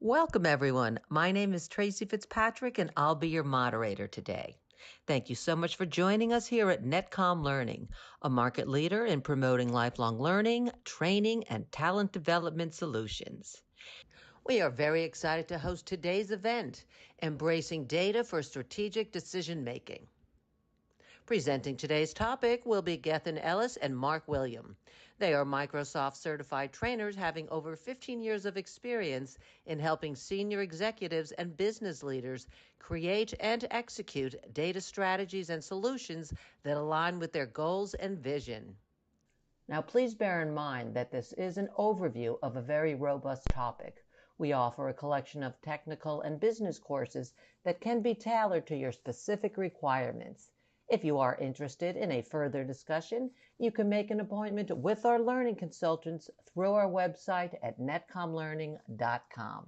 Welcome, everyone. My name is Tracy Fitzpatrick, and I'll be your moderator today. Thank you so much for joining us here at Netcom Learning, a market leader in promoting lifelong learning, training, and talent development solutions. We are very excited to host today's event, Embracing Data for Strategic Decision Making. Presenting today's topic will be Gethin Ellis and Mark William. They are Microsoft certified trainers having over 15 years of experience in helping senior executives and business leaders create and execute data strategies and solutions that align with their goals and vision. Now, please bear in mind that this is an overview of a very robust topic. We offer a collection of technical and business courses that can be tailored to your specific requirements. If you are interested in a further discussion, you can make an appointment with our learning consultants through our website at netcomlearning.com.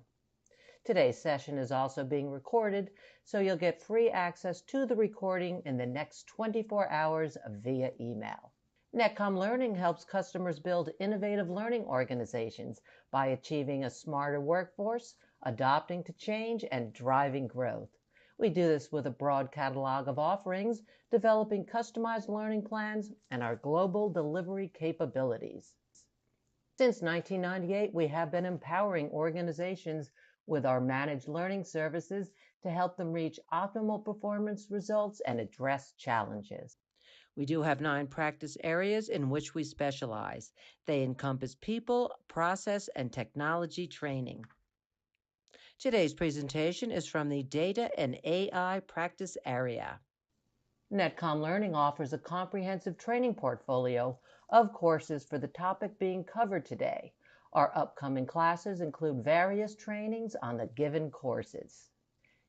Today's session is also being recorded, so you'll get free access to the recording in the next 24 hours via email. Netcom Learning helps customers build innovative learning organizations by achieving a smarter workforce, adapting to change, and driving growth. We do this with a broad catalog of offerings, developing customized learning plans, and our global delivery capabilities. Since 1998, we have been empowering organizations with our managed learning services to help them reach optimal performance results and address challenges. We do have 9 practice areas in which we specialize. They encompass people, process, and technology training. Today's presentation is from the Data and AI practice area. Netcom Learning offers a comprehensive training portfolio of courses for the topic being covered today. Our upcoming classes include various trainings on the given courses.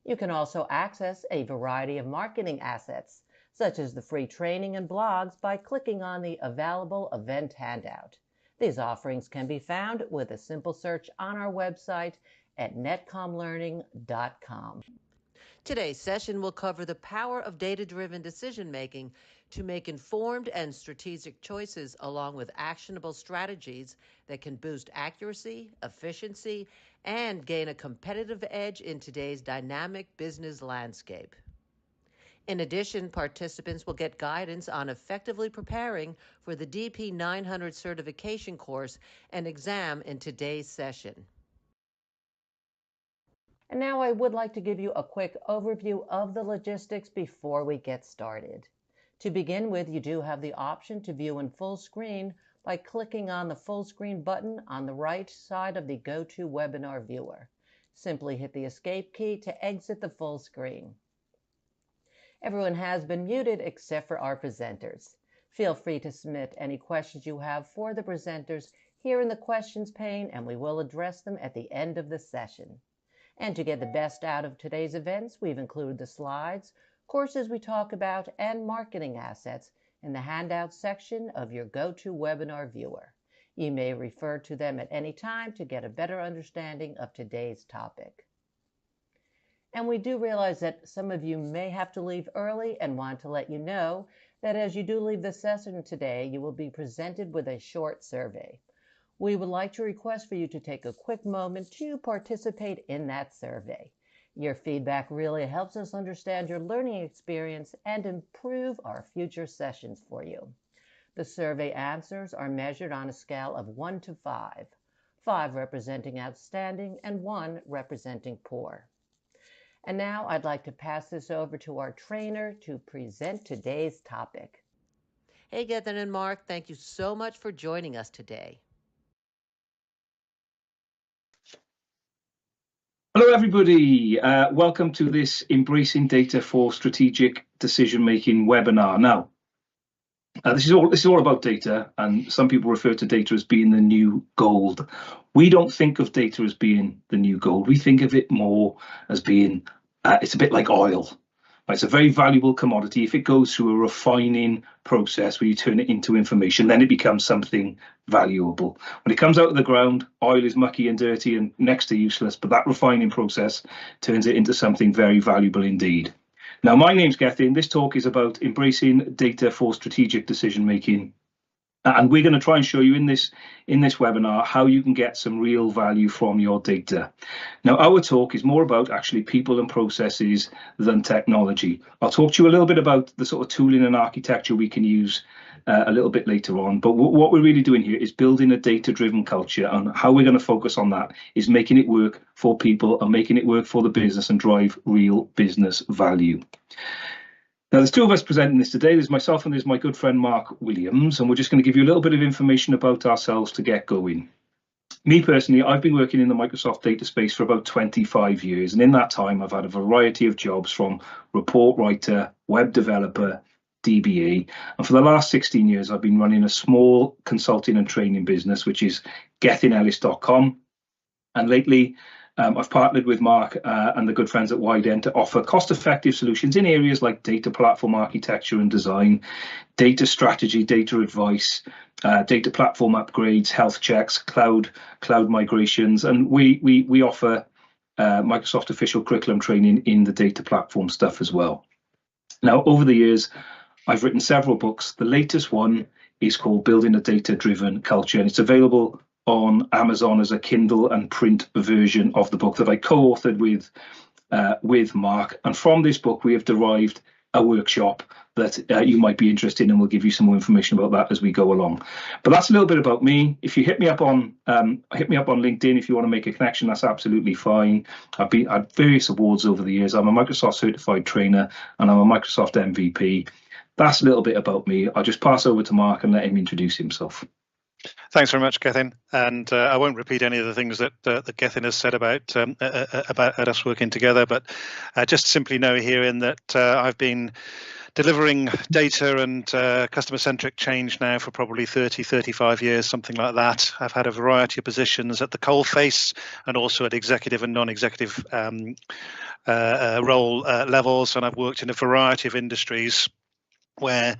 You can also access a variety of marketing assets, such as the free training and blogs, by clicking on the available event handout. These offerings can be found with a simple search on our website at netcomlearning.com. Today's session will cover the power of data-driven decision-making to make informed and strategic choices along with actionable strategies that can boost accuracy, efficiency, and gain a competitive edge in today's dynamic business landscape. In addition, participants will get guidance on effectively preparing for the DP 900 certification course and exam in today's session. And now I would like to give you a quick overview of the logistics before we get started. To begin with, you do have the option to view in full screen by clicking on the full screen button on the right side of the GoToWebinar viewer. Simply hit the escape key to exit the full screen. Everyone has been muted except for our presenters. Feel free to submit any questions you have for the presenters here in the questions pane, and we will address them at the end of the session. And to get the best out of today's events, we've included the slides, courses we talk about, and marketing assets in the handout section of your GoToWebinar viewer. You may refer to them at any time to get a better understanding of today's topic. And we do realize that some of you may have to leave early and want to let you know that as you do leave the session today, you will be presented with a short survey. We would like to request for you to take a quick moment to participate in that survey. Your feedback really helps us understand your learning experience and improve our future sessions for you. The survey answers are measured on a scale of 1 to 5, 5 representing outstanding and 1 representing poor. And now I'd like to pass this over to our trainer to present today's topic. Hey, Gethin and Mark, thank you so much for joining us today. Hello, everybody. Welcome to this Embracing Data for Strategic Decision Making webinar. Now, this is all about data, and some people refer to data as being the new gold. We don't think of data as being the new gold. We think of it more as being it's a bit like oil. It's a very valuable commodity. If it goes through a refining process where you turn it into information, then it becomes something valuable. When it comes out of the ground, oil is mucky and dirty and next to useless, but that refining process turns it into something very valuable indeed. Now, my name's Gethin. This talk is about embracing data for strategic decision making. And we're going to try and show you in this webinar how you can get some real value from your data. Now, our talk is more about actually people and processes than technology. I'll talk to you a little bit about the sort of tooling and architecture we can use a little bit later on. But what we're really doing here is building a data-driven culture, and how we're going to focus on that is making it work for people and making it work for the business and drive real business value. Now, there's two of us presenting this today. There's myself and there's my good friend, Mark Williams, and we're just going to give you a little bit of information about ourselves to get going. Me personally, I've been working in the Microsoft data space for about 25 years, and in that time, I've had a variety of jobs from report writer, web developer, DBA, and for the last 16 years, I've been running a small consulting and training business, which is gethinellis.com, and lately, I've partnered with Mark and the good friends at Wident to offer cost-effective solutions in areas like data platform architecture and design, data strategy, data advice, data platform upgrades, health checks, cloud migrations, and we offer Microsoft official curriculum training in the data platform stuff as well. Now, over the years, I've written several books. The latest one is called Building a Data-Driven Culture, and it's available on Amazon as a Kindle and print version of the book that I co-authored with Mark. And from this book, we have derived a workshop that you might be interested in, and we'll give you some more information about that as we go along. But that's a little bit about me. If you hit me up on LinkedIn, if you want to make a connection, that's absolutely fine. I've had various awards over the years. I'm a Microsoft certified trainer, and I'm a Microsoft MVP. That's a little bit about me. I'll just pass over to Mark and let him introduce himself. Thanks very much, Gethin. And I won't repeat any of the things that Gethin has said about us working together, but just simply know herein that I've been delivering data and customer-centric change now for probably 35 years, something like that. I've had a variety of positions at the coalface and also at executive and non-executive role levels, and I've worked in a variety of industries where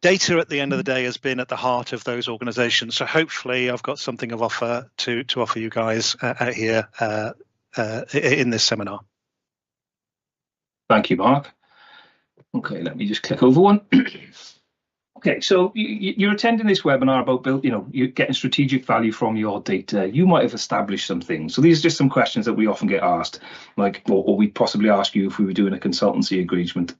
data at the end of the day has been at the heart of those organizations. So hopefully I've got something of offer to offer you guys out here in this seminar. Thank you, Mark. Okay, let me just click over one. Okay, so you're attending this webinar about you're getting strategic value from your data. You might have established some things. So these are just some questions that we often get asked, like, or we'd possibly ask you if we were doing a consultancy engagement.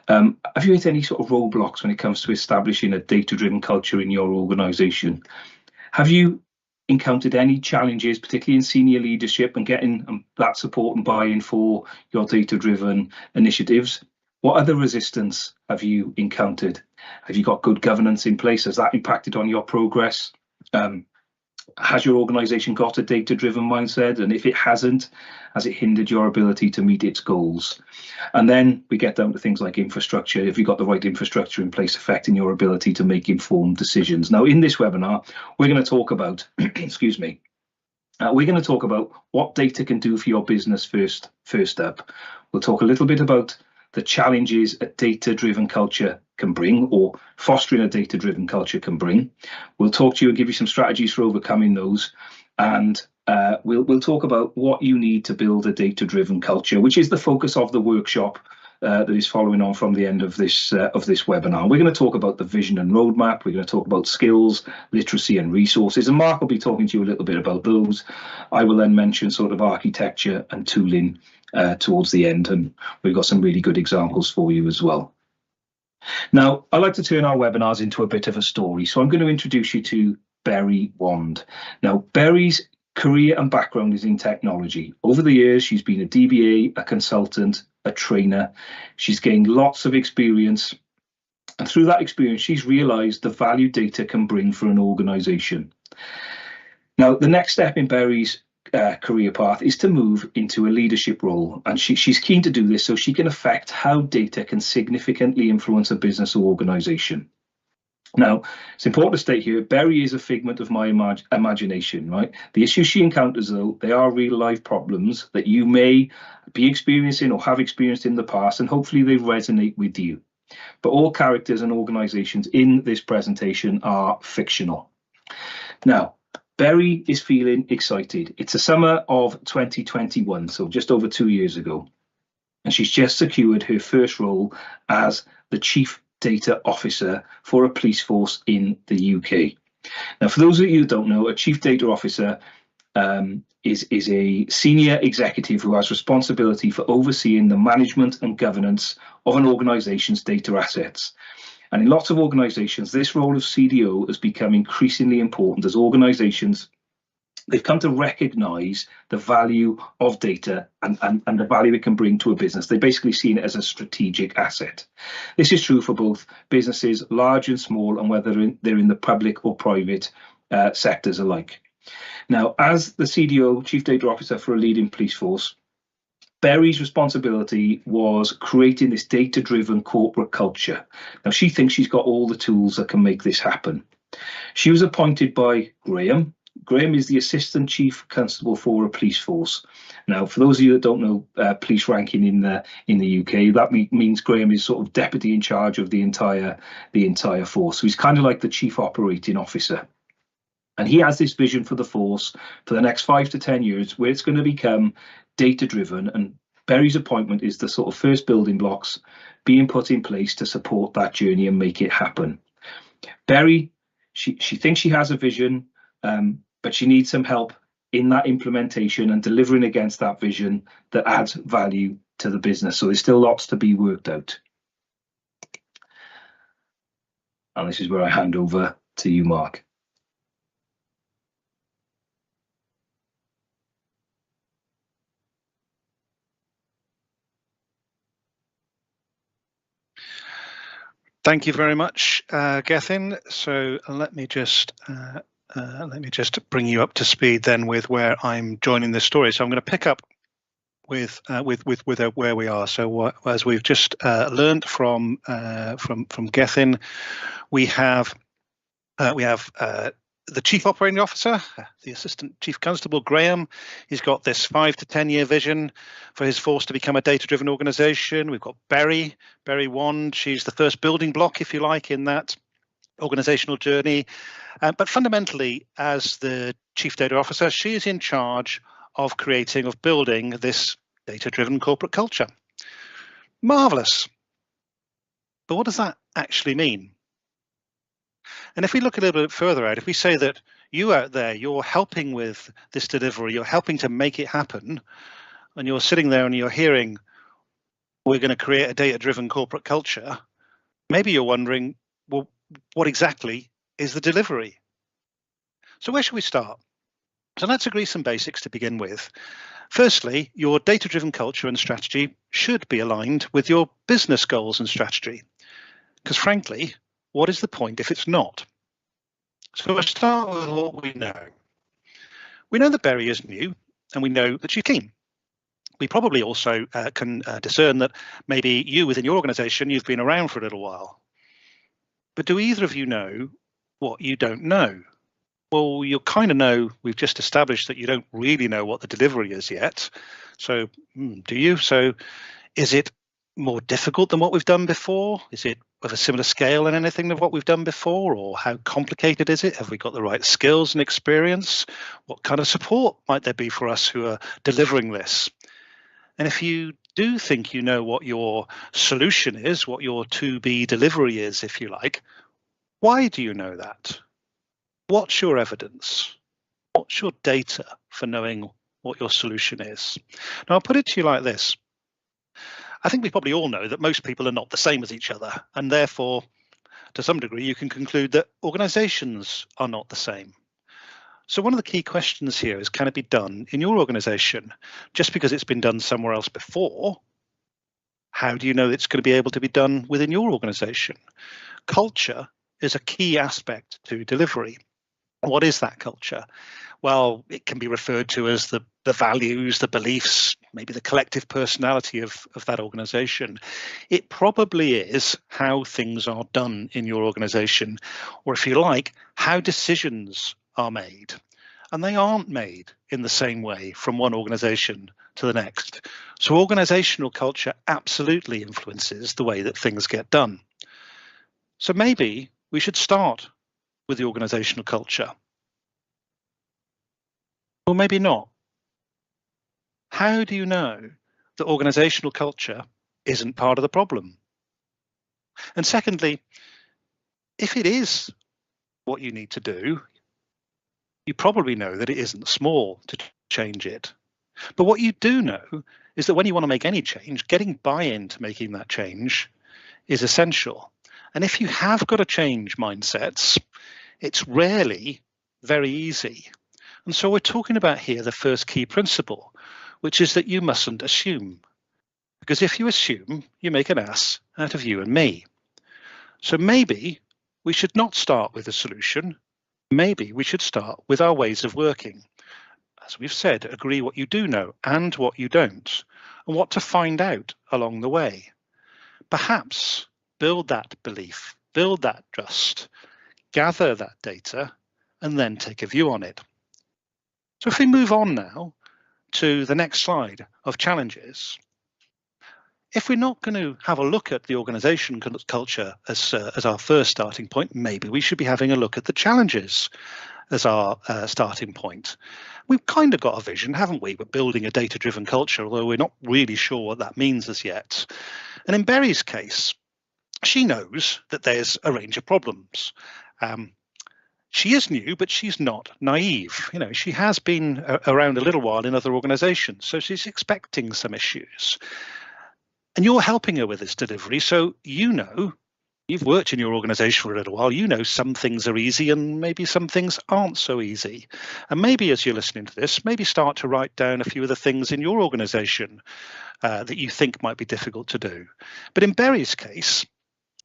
Have you hit any sort of roadblocks when it comes to establishing a data-driven culture in your organization? Have you encountered any challenges, particularly in senior leadership, and getting that support and buy-in for your data-driven initiatives? What other resistance have you encountered? Have you got good governance in place? Has that impacted on your progress? Has your organization got a data-driven mindset? And if it hasn't, has it hindered your ability to meet its goals? And then we get down to things like infrastructure. Have you got the right infrastructure in place affecting your ability to make informed decisions? Now, in this webinar, we're going to talk about, excuse me, we're going to talk about what data can do for your business first up. We'll talk a little bit about the challenges a data-driven culture can bring, or fostering a data-driven culture can bring. We'll talk to you and give you some strategies for overcoming those, and we'll talk about what you need to build a data-driven culture, which is the focus of the workshop that is following on from the end of this webinar. We're going to talk about the vision and roadmap. We're going to talk about skills, literacy, and resources, and Mark will be talking to you a little bit about those. I will then mention sort of architecture and tooling towards the end, and we've got some really good examples for you as well. Now, I like to turn our webinars into a bit of a story, so I'm going to introduce you to Berry Wand. Now, Berry's career and background is in technology. Over the years, she's been a DBA, a consultant, a trainer. She's gained lots of experience, and through that experience, she's realised the value data can bring for an organisation. Now, the next step in Berry's career path is to move into a leadership role, and she's keen to do this so she can affect how data can significantly influence a business or organisation. Now, it's important to state here, Berry is a figment of my imagination, right? The issues she encounters, though, they are real life problems that you may be experiencing or have experienced in the past, and hopefully they resonate with you. But all characters and organisations in this presentation are fictional. Now, Berry is feeling excited. It's the summer of 2021, so just over 2 years ago, and she's just secured her first role as the Chief Data Officer for a police force in the UK. Now, for those of you who don't know, a Chief Data Officer is a senior executive who has responsibility for overseeing the management and governance of an organisation's data assets. And in lots of organisations, this role of CDO has become increasingly important as organisations, they've come to recognise the value of data and the value it can bring to a business. They're basically seen it as a strategic asset. This is true for both businesses, large and small, and whether they're in the public or private sectors alike. Now, as the CDO, Chief Data Officer for a leading police force, Berry's responsibility was creating this data-driven corporate culture. Now, she thinks she's got all the tools that can make this happen. She was appointed by Graham. Graham is the Assistant Chief Constable for a police force. Now, for those of you that don't know police ranking in the UK, that means Graham is sort of deputy in charge of the entire force. So he's kind of like the Chief Operating Officer. And he has this vision for the force for the next 5 to 10 years where it's going to become data-driven, and Berry's appointment is the sort of first building blocks being put in place to support that journey and make it happen. Berry, she thinks she has a vision, but she needs some help in that implementation and delivering against that vision that adds value to the business. So there's still lots to be worked out. And this is where I hand over to you, Mark. Thank you very much, Gethin. So let me just bring you up to speed then with where I'm joining this story. So I'm going to pick up with where we are. So as we've just learned from Gethin, we have the Chief Operating Officer, the Assistant Chief Constable, Graham. He's got this 5 to 10 year vision for his force to become a data-driven organisation. We've got Berry Wand. She's the first building block, if you like, in that organisational journey. But fundamentally, as the Chief Data Officer, she is in charge of building this data-driven corporate culture. Marvellous. But what does that actually mean? And if we look a little bit further out, if we say that you out there, you're helping with this delivery, you're helping to make it happen, and you're sitting there and you're hearing, we're going to create a data-driven corporate culture, maybe you're wondering, well, what exactly is the delivery? So where should we start? So let's agree some basics to begin with. Firstly, your data-driven culture and strategy should be aligned with your business goals and strategy. Because frankly, what is the point if it's not? So we'll start with what we know. We know that Berry is new, and we know that she's keen. We probably also can discern that maybe you within your organisation, you've been around for a little while. But do either of you know what you don't know? Well, you kind of know, we've just established that you don't really know what the delivery is yet. So do you? So is it more difficult than what we've done before? Is it of a similar scale than anything of what we've done before? Or how complicated is it? Have we got the right skills and experience? What kind of support might there be for us who are delivering this? And if you do think you know what your solution is, what your to-be delivery is, if you like, why do you know that? What's your evidence? What's your data for knowing what your solution is? Now, I'll put it to you like this. I think we probably all know that most people are not the same as each other, and therefore, to some degree, you can conclude that organizations are not the same. So one of the key questions here is, can it be done in your organization? Just because it's been done somewhere else before, how do you know it's going to be able to be done within your organization? Culture is a key aspect to delivery. What is that culture? Well, it can be referred to as the values, the beliefs, maybe the collective personality of that organization. It probably is how things are done in your organization, or if you like, how decisions are made. And they aren't made in the same way from one organization to the next. So organizational culture absolutely influences the way that things get done. So maybe we should start with the organizational culture. Or maybe not. How do you know that organizational culture isn't part of the problem? And secondly, if it is what you need to do, you probably know that it isn't small to change it. But what you do know is that when you want to make any change, getting buy-in to making that change is essential. And if you have got to change mindsets, it's rarely very easy. And so we're talking about here the first key principle, which is that you mustn't assume. Because if you assume, you make an ass out of you and me. So maybe we should not start with a solution. Maybe we should start with our ways of working. As we've said, agree what you do know and what you don't, and what to find out along the way. Perhaps build that belief, build that trust, gather that data, and then take a view on it. So if we move on now to the next slide of challenges, if we're not going to have a look at the organization culture as our first starting point, maybe we should be having a look at the challenges as our starting point. We've kind of got a vision, haven't we? We're building a data-driven culture, although we're not really sure what that means as yet. And in Berry's case, she knows that there's a range of problems. She is new, but she's not naive. You know, she has been around a little while in other organizations, so she's expecting some issues. And you're helping her with this delivery, so you know, you've worked in your organization for a little while, you know some things are easy and maybe some things aren't so easy. And maybe as you're listening to this, maybe start to write down a few of the things in your organization that you think might be difficult to do. But in Berry's case,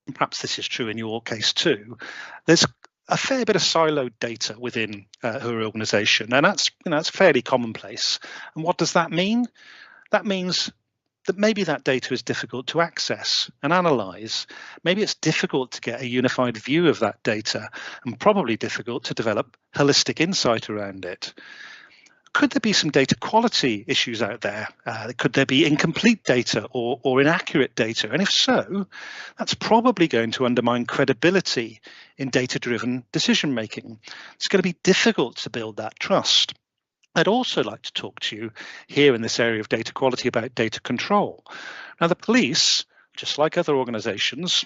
and perhaps this is true in your case too, there's a fair bit of siloed data within her organization, and that's fairly commonplace. And what does that mean? That means that maybe that data is difficult to access and analyze. Maybe it's difficult to get a unified view of that data, and probably difficult to develop holistic insight around it. Could there be some data quality issues out there? Could there be incomplete data or inaccurate data? And if so, that's probably going to undermine credibility in data-driven decision making. It's going to be difficult to build that trust. I'd also like to talk to you here in this area of data quality about data control. Now, the police, just like other organizations,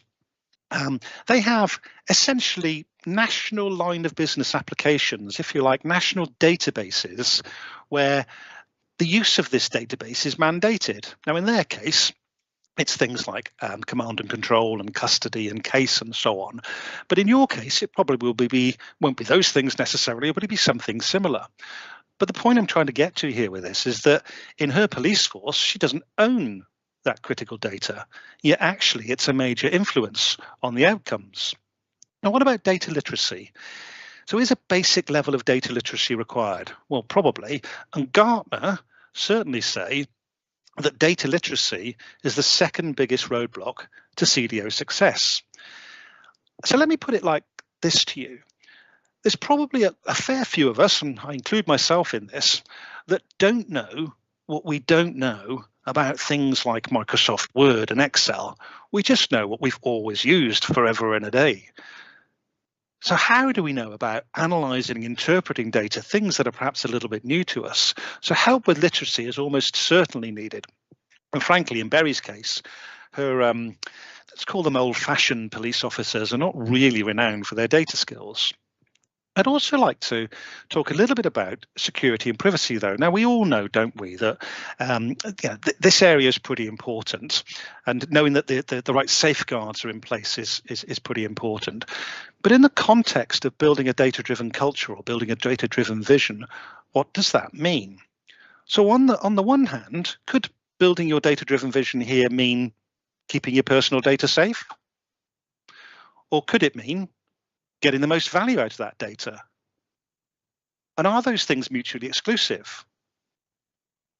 they have essentially national line of business applications, if you like, national databases where the use of this database is mandated. Now, in their case, it's things like command and control and custody and case and so on. But in your case, it probably won't be those things necessarily, but it'll be something similar. But the point I'm trying to get to here with this is that in her police force, she doesn't own that critical data, yet actually it's a major influence on the outcomes. Now, what about data literacy? So is a basic level of data literacy required? Well, probably. And Gartner certainly say that data literacy is the second biggest roadblock to CDO success. So let me put it like this to you. There's probably a fair few of us, and I include myself in this, that don't know what we don't know about things like Microsoft Word and Excel. We just know what we've always used forever and a day. So how do we know about analysing and interpreting data, things that are perhaps a little bit new to us? So help with literacy is almost certainly needed. And frankly, in Berry's case, her, let's call them old-fashioned police officers, are not really renowned for their data skills. I'd also like to talk a little bit about security and privacy, though. Now, we all know, don't we, that this area is pretty important, and knowing that the right safeguards are in place is pretty important. But in the context of building a data-driven culture or building a data-driven vision, what does that mean? So on the one hand, could building your data-driven vision here mean keeping your personal data safe? Or could it mean getting the most value out of that data? And are those things mutually exclusive?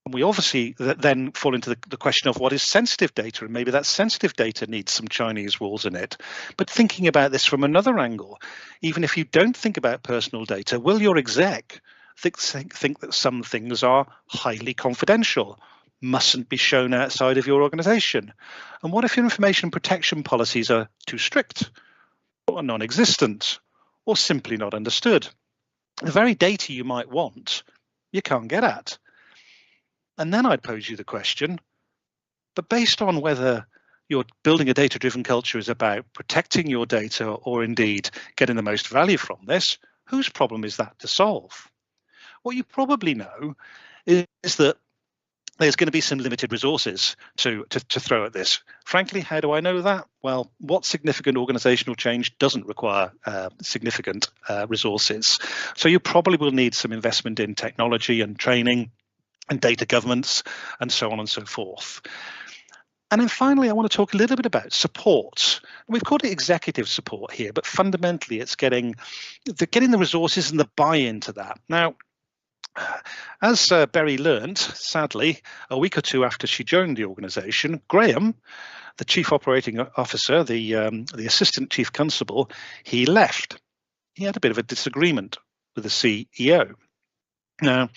And we obviously then fall into the question of what is sensitive data, and maybe that sensitive data needs some Chinese walls in it. But thinking about this from another angle, even if you don't think about personal data, will your exec think that some things are highly confidential, mustn't be shown outside of your organization? And what if your information protection policies are too strict, or non-existent, or simply not understood? The very data you might want, you can't get at. And then I'd pose you the question, but based on whether you're building a data-driven culture is about protecting your data or indeed getting the most value from this, whose problem is that to solve? What you probably know is that there's going to be some limited resources to throw at this. Frankly, how do I know that? Well, what significant organizational change doesn't require significant resources? So you probably will need some investment in technology and training and data governance and so on and so forth. And then finally, I want to talk a little bit about support. We've called it executive support here, but fundamentally it's getting the resources and the buy-in to that. Now, as Berry learned, sadly, a week or two after she joined the organisation, Graham, the chief operating officer, the assistant chief constable, he left. He had a bit of a disagreement with the CEO. Now,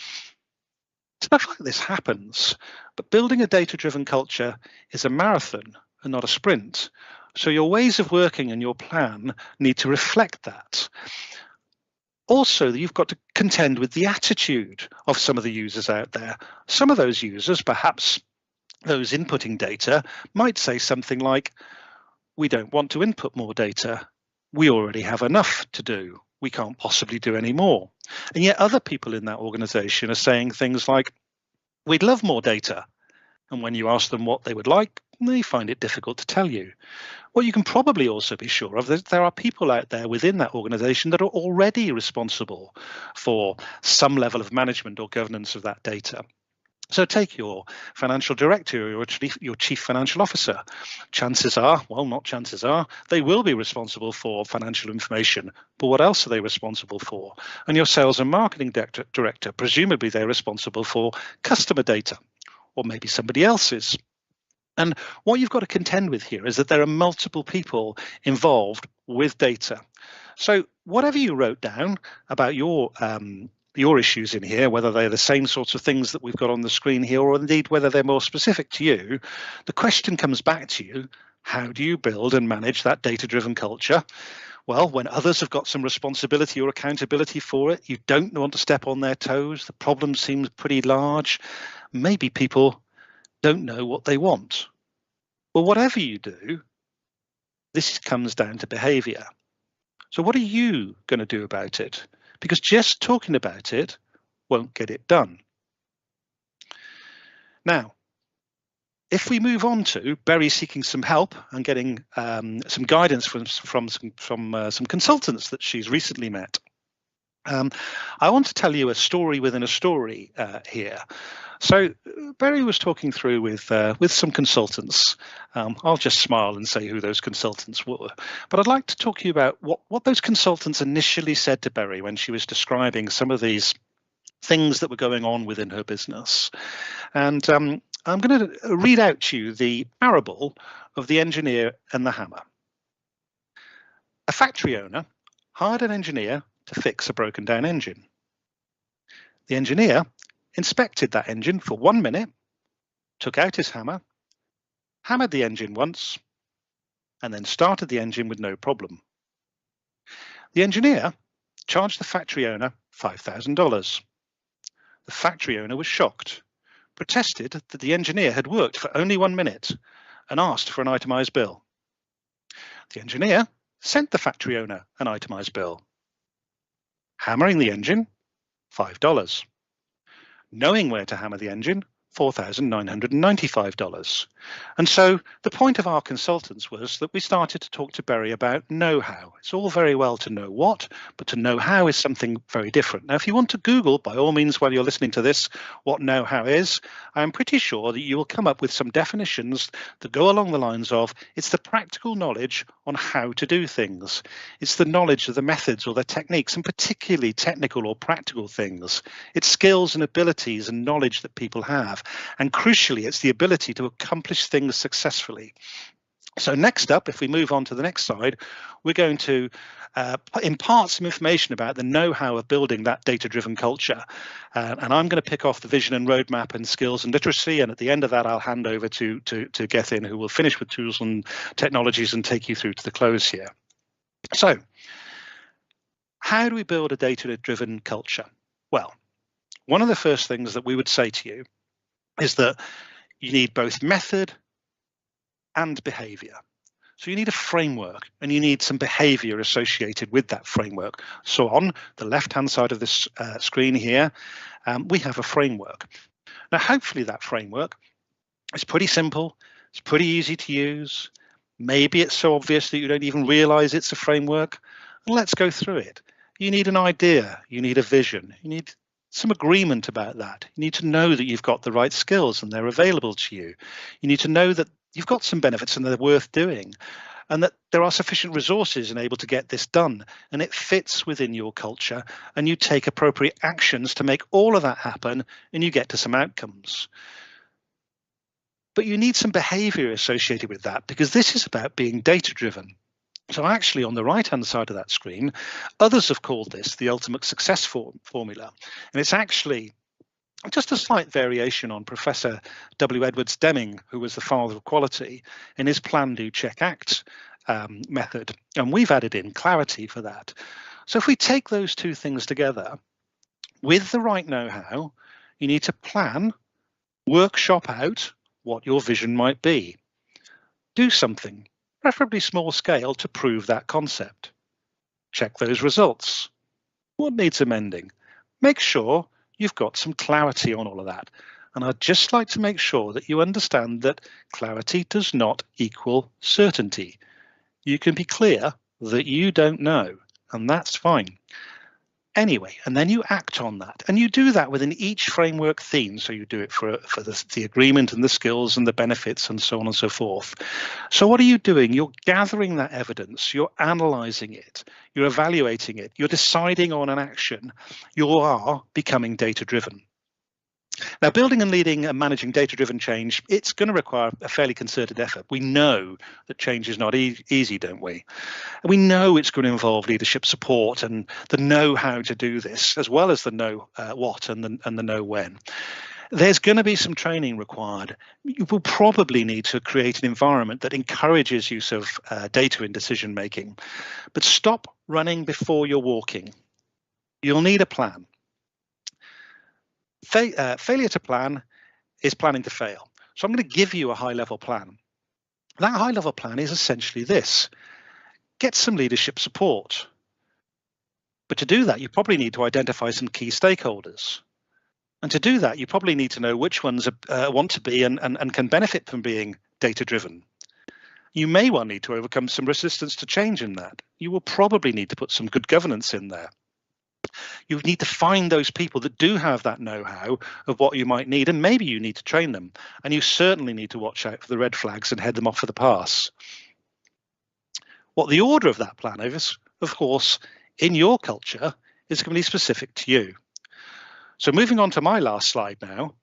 stuff like this happens, but building a data-driven culture is a marathon and not a sprint. So your ways of working and your plan need to reflect that. Also, you've got to contend with the attitude of some of the users out there. Some of those users, perhaps those inputting data, might say something like, we don't want to input more data. We already have enough to do. We can't possibly do any more. And yet other people in that organization are saying things like, we'd love more data. And when you ask them what they would like, they find it difficult to tell you. What you can probably also be sure of is there are people out there within that organization that are already responsible for some level of management or governance of that data. So take your financial director or your chief financial officer. Chances are, well, not chances are, they will be responsible for financial information. But what else are they responsible for? And your sales and marketing director, presumably they're responsible for customer data, or maybe somebody else's. And what you've got to contend with here is that there are multiple people involved with data. So whatever you wrote down about your issues in here, whether they're the same sorts of things that we've got on the screen here, or indeed whether they're more specific to you, the question comes back to you, how do you build and manage that data-driven culture? Well, when others have got some responsibility or accountability for it, you don't want to step on their toes, the problem seems pretty large, maybe people don't know what they want. Well, whatever you do, this comes down to behavior. So what are you going to do about it? Because just talking about it won't get it done. Now, if we move on to Berry seeking some help and getting some guidance from some consultants that she's recently met, I want to tell you a story within a story here. So Berry was talking through with some consultants. I'll just smile and say who those consultants were. But I'd like to talk to you about what those consultants initially said to Berry when she was describing some of these things that were going on within her business. And I'm going to read out to you the parable of the engineer and the hammer. A factory owner hired an engineer to fix a broken down engine. The engineer inspected that engine for 1 minute, took out his hammer, hammered the engine once, and then started the engine with no problem. The engineer charged the factory owner $5,000. The factory owner was shocked, protested that the engineer had worked for only 1 minute, and asked for an itemized bill. The engineer sent the factory owner an itemized bill. Hammering the engine, $5. Knowing where to hammer the engine, $4,995. And so the point of our consultants was that we started to talk to Berry about know-how. It's all very well to know what, but to know how is something very different. Now, if you want to Google, by all means, while you're listening to this, what know-how is, I'm pretty sure that you will come up with some definitions that go along the lines of, it's the practical knowledge on how to do things. It's the knowledge of the methods or the techniques, and particularly technical or practical things. It's skills and abilities and knowledge that people have. And crucially, it's the ability to accomplish things successfully. So next up, if we move on to the next slide, we're going to impart some information about the know-how of building that data-driven culture. And I'm going to pick off the vision and roadmap and skills and literacy. And at the end of that, I'll hand over to Gethin, who will finish with tools and technologies and take you through to the close here. So how do we build a data-driven culture? Well, one of the first things that we would say to you is that you need both method and behavior. So you need a framework and you need some behavior associated with that framework. So on the left-hand side of this screen here, we have a framework. Now, hopefully that framework is pretty simple. It's pretty easy to use. Maybe it's so obvious that you don't even realize it's a framework. Let's go through it. You need an idea. You need a vision. You need some agreement about that. You need to know that you've got the right skills and they're available to you. You need to know that you've got some benefits and they're worth doing, and that there are sufficient resources and able to get this done, and it fits within your culture, and you take appropriate actions to make all of that happen, and you get to some outcomes. But you need some behavior associated with that, because this is about being data-driven. So actually, on the right-hand side of that screen, others have called this the ultimate success formula. And it's actually just a slight variation on Professor W. Edwards Deming, who was the father of quality, in his plan, do, check, act method. And we've added in clarity for that. So if we take those two things together, with the right know-how, you need to plan, workshop out what your vision might be. Do something, preferably small scale, to prove that concept. Check those results. What needs amending? Make sure you've got some clarity on all of that. And I'd just like to make sure that you understand that clarity does not equal certainty. You can be clear that you don't know, and that's fine. Anyway, and then you act on that, and you do that within each framework theme. So you do it for the agreement and the skills and the benefits and so on and so forth. So what are you doing? You're gathering that evidence, you're analyzing it, you're evaluating it, you're deciding on an action. You are becoming data-driven. Now, building and leading and managing data-driven change, it's going to require a fairly concerted effort. We know that change is not easy, don't we? And we know it's going to involve leadership support and the know-how to do this, as well as the know what and the know when. There's going to be some training required. You will probably need to create an environment that encourages use of data in decision making. But stop running before you're walking. You'll need a plan. Failure to plan is planning to fail. So I'm going to give you a high-level plan. That high-level plan is essentially this: get some leadership support. But to do that, you probably need to identify some key stakeholders. And to do that, you probably need to know which ones want to be and can benefit from being data-driven. You may well need to overcome some resistance to change in that. You will probably need to put some good governance in there. You need to find those people that do have that know-how of what you might need, and maybe you need to train them. And you certainly need to watch out for the red flags and head them off for the pass. What the order of that plan is, of course, in your culture, is going to be specific to you. So moving on to my last slide now,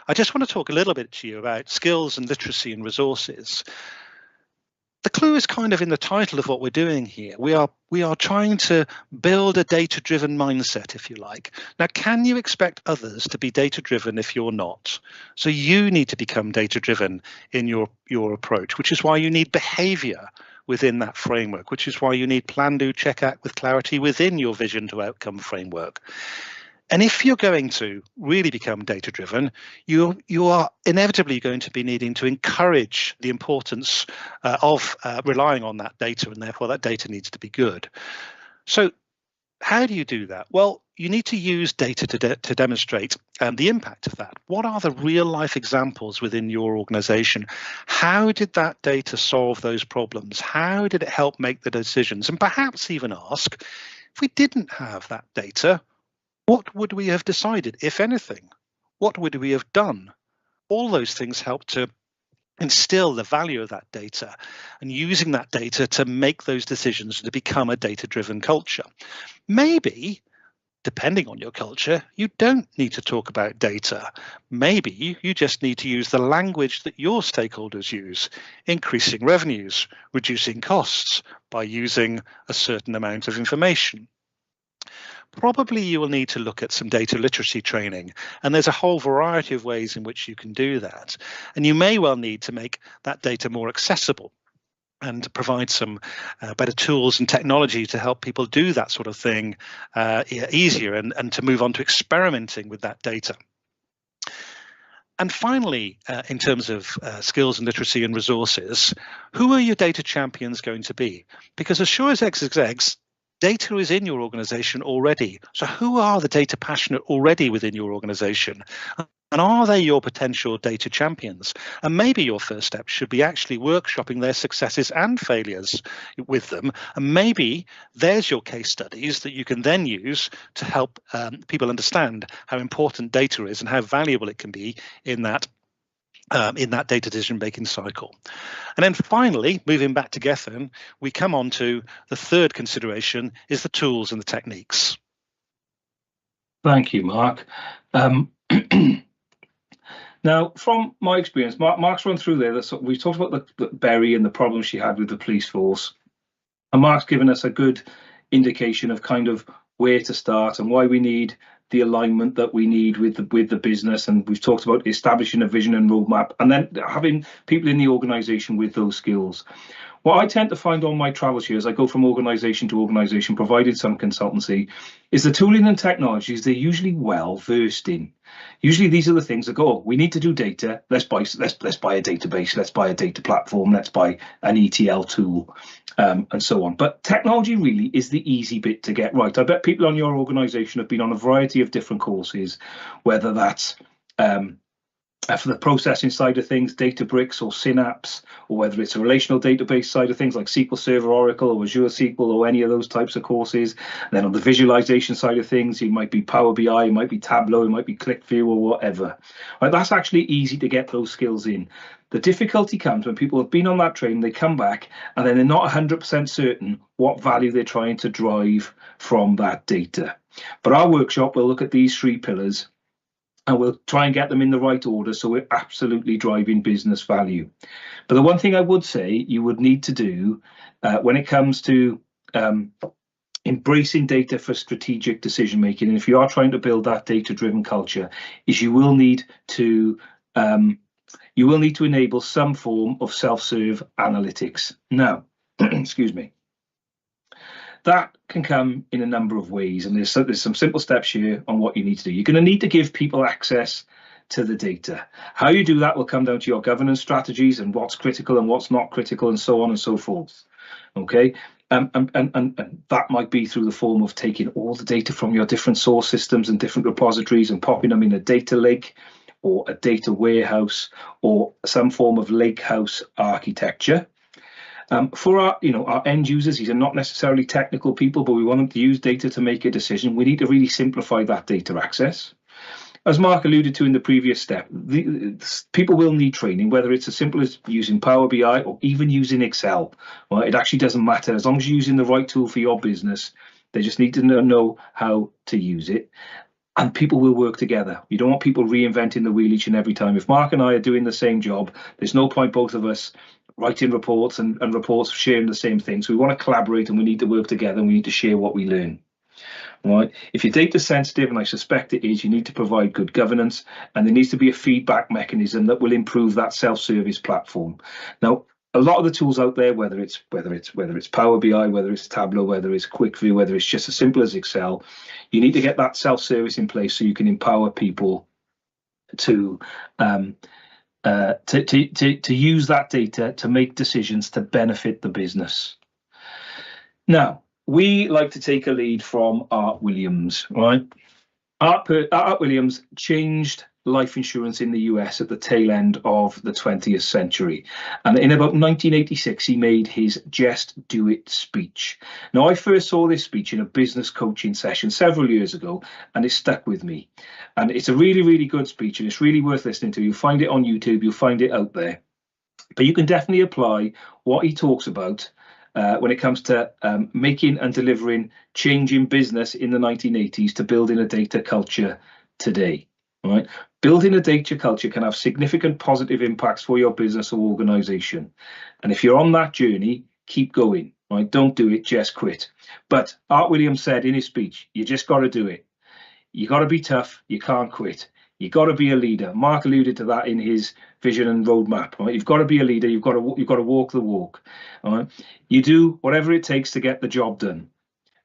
I just want to talk a little bit to you about skills and literacy and resources. The clue is kind of in the title of what we're doing here. We are trying to build a data-driven mindset, if you like. Now, can you expect others to be data-driven if you're not? So you need to become data-driven in your approach, which is why you need behavior within that framework, which is why you need plan, do, check, act with clarity within your vision to outcome framework. And if you're going to really become data-driven, you are inevitably going to be needing to encourage the importance of relying on that data, and therefore that data needs to be good. So how do you do that? Well, you need to use data to demonstrate the impact of that. What are the real-life examples within your organization? How did that data solve those problems? How did it help make the decisions? And perhaps even ask, if we didn't have that data, what would we have decided, if anything? What would we have done? All those things help to instill the value of that data and using that data to make those decisions to become a data-driven culture. Maybe, depending on your culture, you don't need to talk about data. Maybe you just need to use the language that your stakeholders use, increasing revenues, reducing costs by using a certain amount of information. Probably you will need to look at some data literacy training, and there's a whole variety of ways in which you can do that. And you may well need to make that data more accessible and provide some better tools and technology to help people do that sort of thing easier and to move on to experimenting with that data. And finally, in terms of skills and literacy and resources, who are your data champions going to be? Because as sure as X is X, data is in your organization already. So who are the data passionate already within your organization? And are they your potential data champions? And maybe your first step should be actually workshopping their successes and failures with them. And maybe there's your case studies that you can then use to help people understand how important data is and how valuable it can be in that data decision making cycle. And then finally, moving back to Gethin, we come on to the third consideration is the tools and the techniques. Thank you, Mark. Now, from my experience, Mark's run through there. We talked about the Berry and the problems she had with the police force, and Mark's given us a good indication of kind of where to start and why we need the alignment that we need with the business. And we've talked about establishing a vision and roadmap, and then having people in the organisation with those skills. What I tend to find on my travels here as I go from organisation to organisation, provided some consultancy, is the tooling and technologies they're usually well versed in. Usually these are the things that go, oh, we need to do data, let's buy a database, let's buy a data platform, let's buy an ETL tool, and so on. But technology really is the easy bit to get right. I bet people on your organisation have been on a variety of different courses, whether that's for the processing side of things, Databricks or Synapse, or whether it's a relational database side of things like SQL Server, Oracle, or Azure SQL, or any of those types of courses. And then on the visualization side of things, it might be Power BI, it might be Tableau, it might be ClickView, or whatever. Right, that's actually easy to get those skills in. The difficulty comes when people have been on that training, they come back, and then they're not 100% certain what value they're trying to drive from that data. But our workshop will look at these three pillars, and we'll try and get them in the right order so we're absolutely driving business value. But the one thing I would say you would need to do when it comes to embracing data for strategic decision making, and if you are trying to build that data-driven culture, is you will need to enable some form of self-serve analytics. Now, excuse me. That can come in a number of ways, and there's some simple steps here on what you need to do. You're going to need to give people access to the data. How you do that will come down to your governance strategies and what's critical and what's not critical, and so on and so forth. Okay, and that might be through the form of taking all the data from your different source systems and different repositories and popping them in a data lake or a data warehouse or some form of lakehouse architecture. For our end users, these are not necessarily technical people, but we want them to use data to make a decision. We need to really simplify that data access. As Mark alluded to in the previous step, people will need training, whether it's as simple as using Power BI or even using Excel. Well, it actually doesn't matter. As long as you're using the right tool for your business, they just need to know how to use it. And people will work together. You don't want people reinventing the wheel each and every time. If Mark and I are doing the same job, there's no point both of us writing reports and reports sharing the same thing. So we want to collaborate and we need to work together and we need to share what we learn. Right? If you're data sensitive, and I suspect it is, you need to provide good governance, and there needs to be a feedback mechanism that will improve that self-service platform. Now, a lot of the tools out there, whether it's Power BI, whether it's Tableau, whether it's QuickView, whether it's just as simple as Excel, you need to get that self-service in place so you can empower people to use that data to make decisions to benefit the business. Now, we like to take a lead from Art Williams, right? Art Williams changed life insurance in the US at the tail end of the 20th century. And in about 1986, he made his Just Do It speech. Now, I first saw this speech in a business coaching session several years ago, and it stuck with me. And it's a really, really good speech, and it's really worth listening to. You'll find it on YouTube, you'll find it out there. But you can definitely apply what he talks about when it comes to making and delivering change in business in the 1980s to building a data culture today. Right? Building a data culture can have significant positive impacts for your business or organization. And if you're on that journey, keep going. Right? Don't do it, just quit. But Art Williams said in his speech, you just got to do it. You got to be tough. You can't quit. You got to be a leader. Mark alluded to that in his vision and roadmap. Right? You've got to be a leader. You've got to walk the walk. Right? You do whatever it takes to get the job done.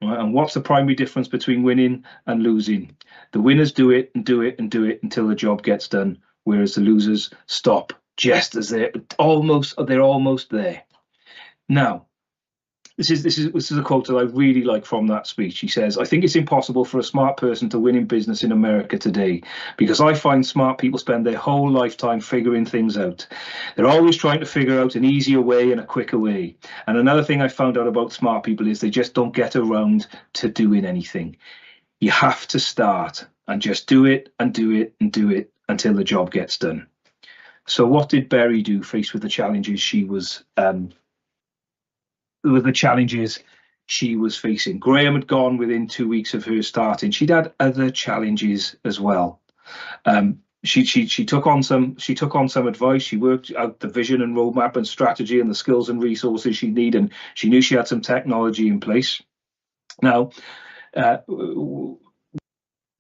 Right? And what's the primary difference between winning and losing? The winners do it and do it and do it until the job gets done whereas the losers stop just as they're almost there. Now, this is a quote that I really like from that speech. He says, "I think it's impossible for a smart person to win in business in America today, because I find smart people spend their whole lifetime figuring things out. They're always trying to figure out an easier way and a quicker way. And another thing I found out about smart people is they just don't get around to doing anything. You have to start and just do it and do it and do it until the job gets done." So what did Berry do faced with the challenges she was facing? Graham had gone within 2 weeks of her starting. She'd had other challenges as well. She took on some advice. She worked out the vision and roadmap and strategy and the skills and resources she needed, and she knew she had some technology in place. Now,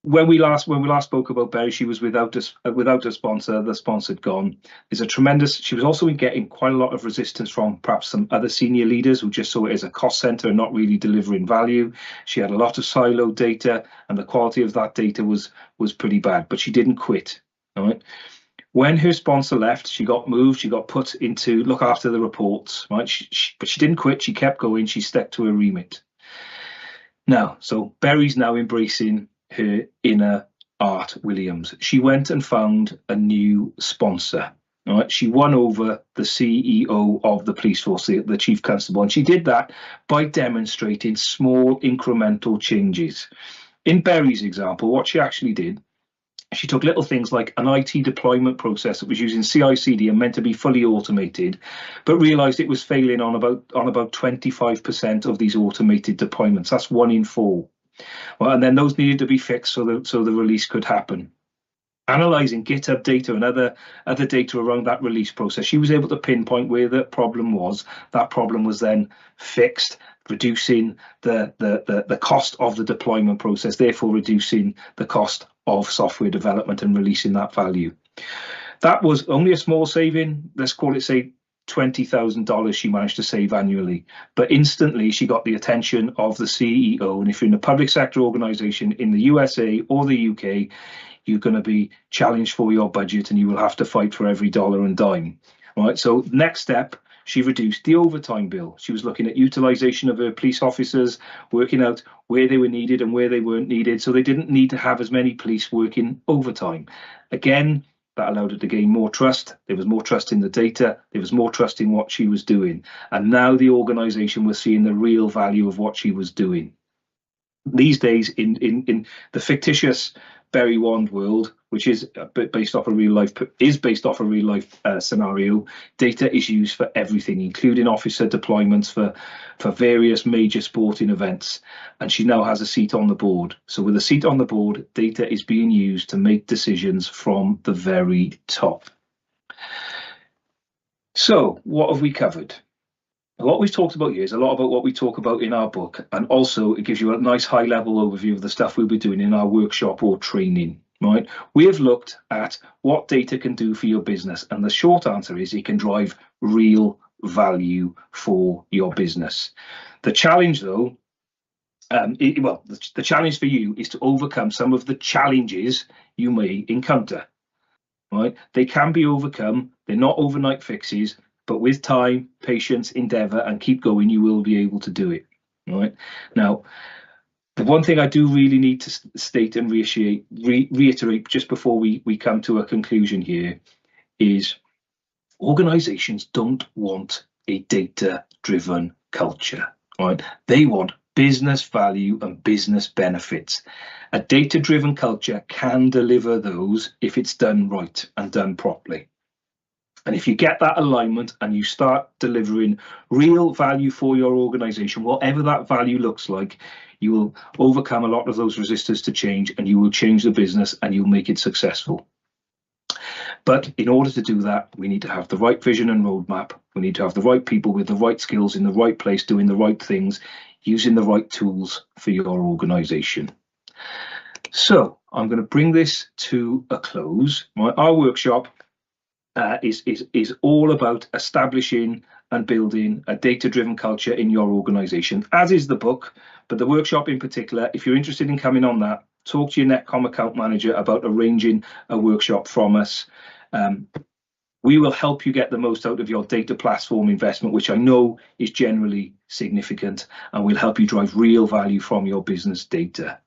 when we last spoke about Berry, she was without a sponsor. The sponsor had gone. She was also getting quite a lot of resistance from perhaps some other senior leaders who just saw it as a cost center and not really delivering value. She had a lot of siloed data, and the quality of that data was pretty bad. But she didn't quit. All right. When her sponsor left, she got moved. She got put into look after the reports. Right. But she didn't quit. She kept going. She stuck to her remit. Now, so Berry's now embracing her inner Art Williams. She went and found a new sponsor. All right? She won over the CEO of the police force, the chief constable, and she did that by demonstrating small incremental changes. In Berry's example, what she actually did, she took little things like an IT deployment process that was using CI/CD and meant to be fully automated, but realized it was failing on about 25% of these automated deployments. That's 1 in 4. Well, and then those needed to be fixed so the release could happen. Analyzing GitHub data and other data around that release process, she was able to pinpoint where the problem was. That problem was then fixed, reducing the cost of the deployment process, therefore reducing the cost of software development and releasing that value. That was only a small saving. Let's call it, say, $20,000 she managed to save annually, but instantly she got the attention of the CEO. And if you're in a public sector organization in the USA or the UK, you're going to be challenged for your budget and you will have to fight for every dollar and dime. All right. So next step, she reduced the overtime bill. She was looking at utilization of her police officers, working out where they were needed and where they weren't needed, so they didn't need to have as many police working overtime. Again, that allowed her to gain more trust. There was more trust in the data. There was more trust in what she was doing. And now the organization was seeing the real value of what she was doing. These days, in the fictitious Berry Wand world, which is based off a real life scenario, data is used for everything, including officer deployments for various major sporting events. And she now has a seat on the board. So with a seat on the board, data is being used to make decisions from the very top. So what have we covered? What we've talked about here is a lot about what we talk about in our book, and also it gives you a nice high-level overview of the stuff we'll be doing in our workshop or training. Right? We have looked at what data can do for your business, and the short answer is it can drive real value for your business. The challenge, though, the challenge for you is to overcome some of the challenges you may encounter. Right? They can be overcome. They're not overnight fixes. But with time, patience, endeavor, and keep going, you will be able to do it. Right? Now, the one thing I do really need to state and reiterate just before we come to a conclusion here is organizations don't want a data-driven culture. Right? They want business value and business benefits. A data-driven culture can deliver those if it's done right and done properly. And if you get that alignment and you start delivering real value for your organization, whatever that value looks like, you will overcome a lot of those resistors to change, and you will change the business and you'll make it successful. But in order to do that, we need to have the right vision and roadmap. We need to have the right people with the right skills in the right place, doing the right things, using the right tools for your organization. So I'm going to bring this to a close. Our workshop is all about establishing and building a data-driven culture in your organization, as is the book, but the workshop in particular. If you're interested in coming on that, talk to your Netcom account manager about arranging a workshop from us. We will help you get the most out of your data platform investment, which I know is generally significant, and we'll help you drive real value from your business data.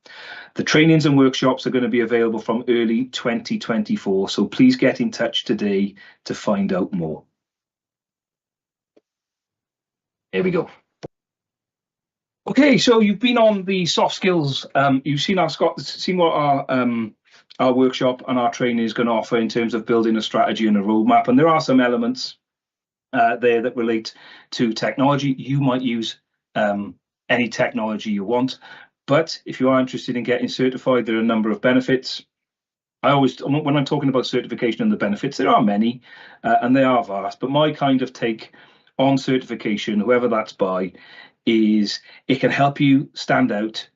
The trainings and workshops are going to be available from early 2024, so please get in touch today to find out more. Here we go. Okay, so you've been on the soft skills. You've seen what our workshop and our training is going to offer in terms of building a strategy and a roadmap, and there are some elements there that relate to technology. You might use any technology you want, but if you are interested in getting certified, there are a number of benefits. When I'm talking about certification and the benefits, there are many, and they are vast, but my kind of take on certification, whoever that's by, is it can help you stand out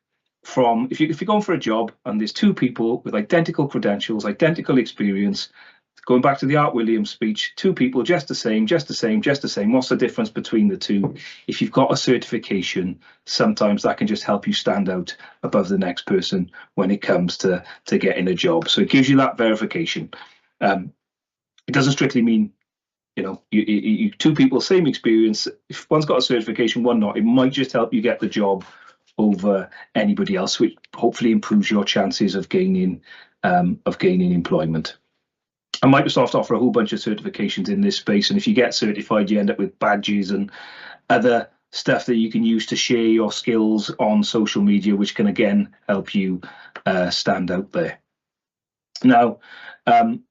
from, if you're going for a job and there's two people with identical credentials, identical experience, going back to the Art Williams speech, two people just the same. What's the difference between the two? If you've got a certification, sometimes that can just help you stand out above the next person when it comes to getting a job. So it gives you that verification. It doesn't strictly mean, you two people, same experience. If one's got a certification, one not, it might just help you get the job over anybody else, which hopefully improves your chances of gaining employment. And Microsoft offer a whole bunch of certifications in this space, and if you get certified, you end up with badges and other stuff that you can use to share your skills on social media, which can again help you stand out there. Now,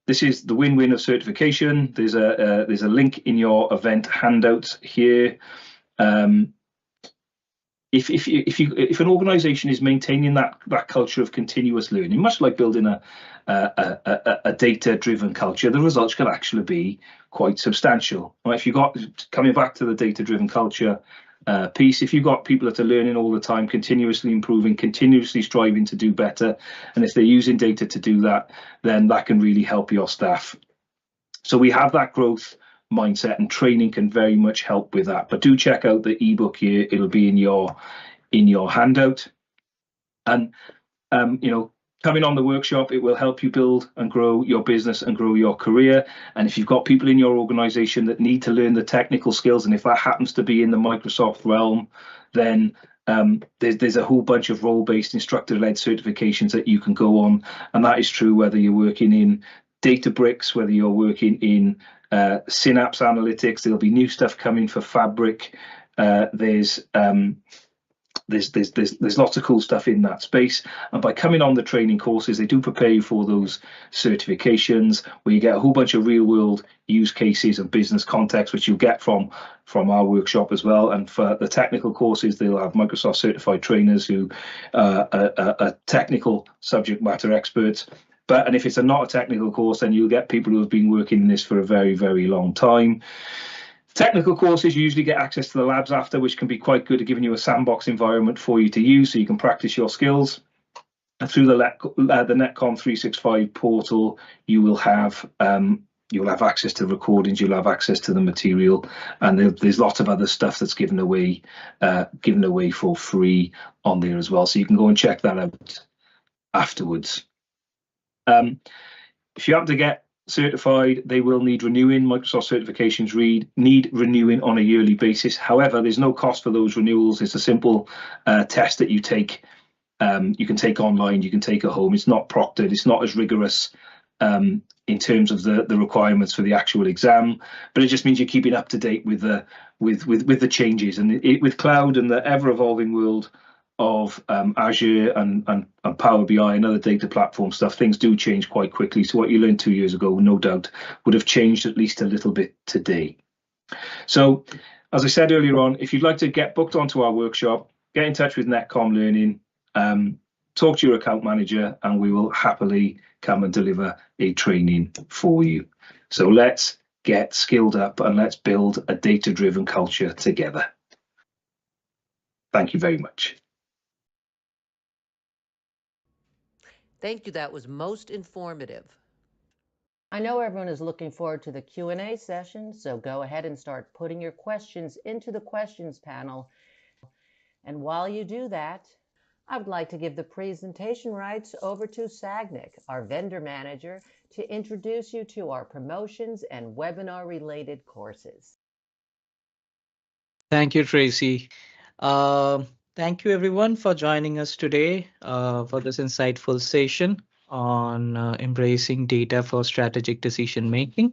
this is the win-win of certification. There's a link in your event handouts here. If an organisation is maintaining that culture of continuous learning, much like building a data-driven culture, the results can actually be quite substantial. Right? If you've got, coming back to the data-driven culture piece, if you've got people that are learning all the time, continuously improving, continuously striving to do better, and if they're using data to do that, then that can really help your staff. So we have that growth mindset, and training can very much help with that. But do check out the ebook here; it'll be in your handout. And coming on the workshop, it will help you build and grow your business and grow your career. And if you've got people in your organization that need to learn the technical skills, and if that happens to be in the Microsoft realm, then there's a whole bunch of role-based instructor-led certifications that you can go on. And that is true whether you're working in Databricks, whether you're working in Synapse Analytics. There'll be new stuff coming for Fabric. There's lots of cool stuff in that space, and by coming on the training courses, they do prepare you for those certifications, where you get a whole bunch of real world use cases and business context, which you get from our workshop as well. And for the technical courses, they'll have Microsoft certified trainers who are technical subject matter experts. And if it's not a technical course, then you'll get people who have been working in this for a very, very long time. Technical courses, you usually get access to the labs after, which can be quite good at giving you a sandbox environment for you to use, so you can practice your skills. And through the Netcom 365 portal, you'll have access to recordings, you'll have access to the material, and there's lots of other stuff that's given away for free on there as well. So you can go and check that out afterwards. If you happen to get certified, they will need renewing. Microsoft certifications need renewing on a yearly basis. However, there's no cost for those renewals. It's a simple test that you take. You can take online, you can take at home. It's not proctored. It's not as rigorous in terms of the requirements for the actual exam, but it just means you're keeping up to date with the changes, and with cloud and the ever evolving world of Azure and Power BI and other data platform stuff, things do change quite quickly. So what you learned 2 years ago, no doubt, would have changed at least a little bit today. So, as I said earlier on, if you'd like to get booked onto our workshop, get in touch with Netcom Learning, talk to your account manager, and we will happily come and deliver a training for you. So let's get skilled up and let's build a data-driven culture together. Thank you very much. Thank you. That was most informative. I know everyone is looking forward to the Q&A session, so go ahead and start putting your questions into the questions panel. And while you do that, I would like to give the presentation rights over to Sagnik, our vendor manager, to introduce you to our promotions and webinar-related courses. Thank you, Tracy. Uh, Thank you, everyone, for joining us today for this insightful session on embracing data for strategic decision making.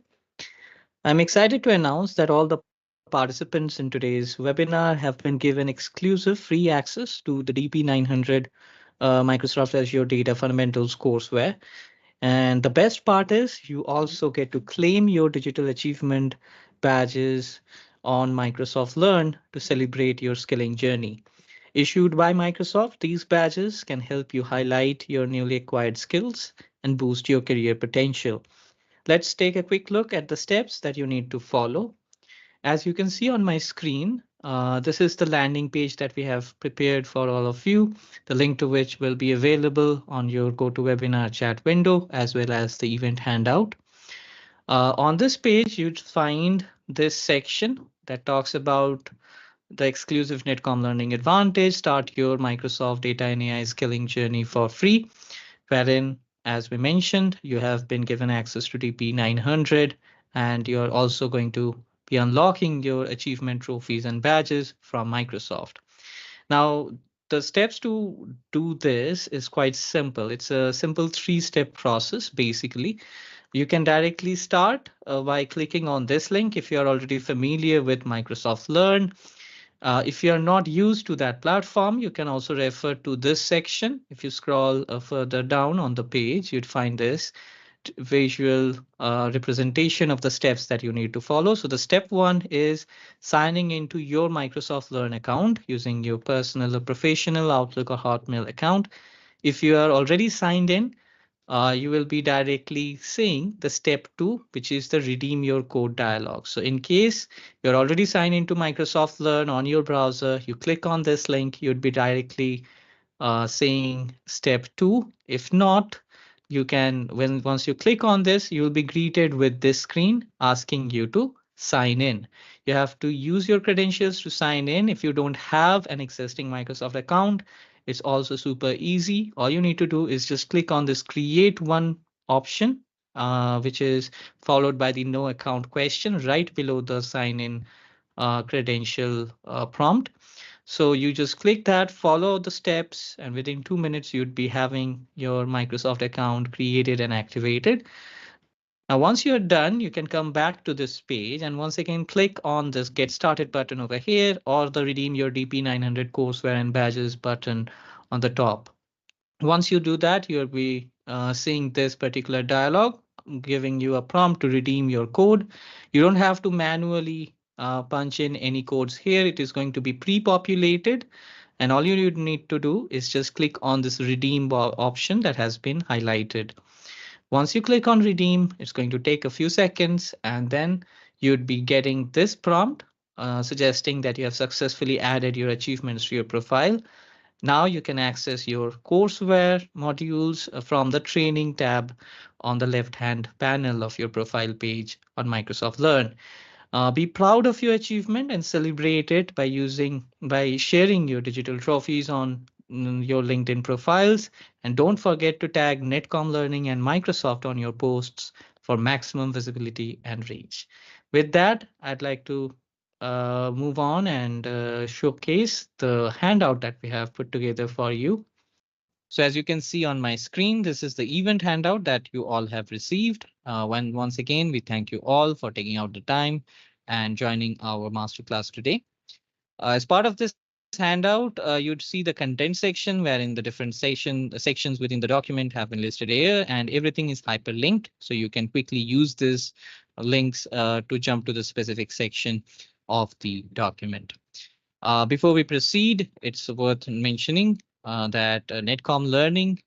I'm excited to announce that all the participants in today's webinar have been given exclusive free access to the DP900 Microsoft Azure Data Fundamentals courseware. And the best part is you also get to claim your digital achievement badges on Microsoft Learn to celebrate your skilling journey. Issued by Microsoft, these badges can help you highlight your newly acquired skills and boost your career potential. Let's take a quick look at the steps that you need to follow. As you can see on my screen, this is the landing page that we have prepared for all of you, the link to which will be available on your GoToWebinar chat window, as well as the event handout. On this page, you'd find this section that talks about the exclusive Netcom Learning Advantage, start your Microsoft Data and AI skilling journey for free, wherein, as we mentioned, you have been given access to DP 900, and you're also going to be unlocking your achievement trophies and badges from Microsoft. Now, the steps to do this is quite simple. It's a simple three-step process, basically. You can directly start by clicking on this link if you're already familiar with Microsoft Learn. If you're not used to that platform, you can also refer to this section. If you scroll further down on the page, you'd find this visual representation of the steps that you need to follow. So the step one is signing into your Microsoft Learn account using your personal or professional Outlook or Hotmail account. If you are already signed in, you will be directly seeing the step two, which is the redeem your code dialog. So in case you're already signed into Microsoft Learn on your browser, you click on this link, you'd be directly saying step two. If not, you can, once you click on this, you'll be greeted with this screen asking you to sign in. You have to use your credentials to sign in. If you don't have an existing Microsoft account, it's also super easy. All you need to do is just click on this create one option, which is followed by the no account question right below the sign in credential prompt. So you just click that, follow the steps, and within 2 minutes, you'd be having your Microsoft account created and activated. Now, once you're done, you can come back to this page and once again click on this Get Started button over here or the Redeem Your DP900 Courseware and Badges button on the top. Once you do that, you'll be seeing this particular dialog giving you a prompt to redeem your code. You don't have to manually punch in any codes here. It is going to be pre-populated. And all you need to do is just click on this redeem option that has been highlighted. Once you click on redeem, it's going to take a few seconds and then you'd be getting this prompt suggesting that you have successfully added your achievements to your profile. Now you can access your courseware modules from the training tab on the left-hand panel of your profile page on Microsoft Learn. Be proud of your achievement and celebrate it by sharing your digital trophies on your LinkedIn profiles. And don't forget to tag Netcom Learning and Microsoft on your posts for maximum visibility and reach. With that, I'd like to move on and showcase the handout that we have put together for you. So as you can see on my screen, this is the event handout that you all have received. Once again, we thank you all for taking out the time and joining our masterclass today. As part of this handout, you'd see the content section wherein the different sections within the document have been listed here and everything is hyperlinked. So you can quickly use these links to jump to the specific section of the document. Before we proceed, it's worth mentioning that Netcom Learning,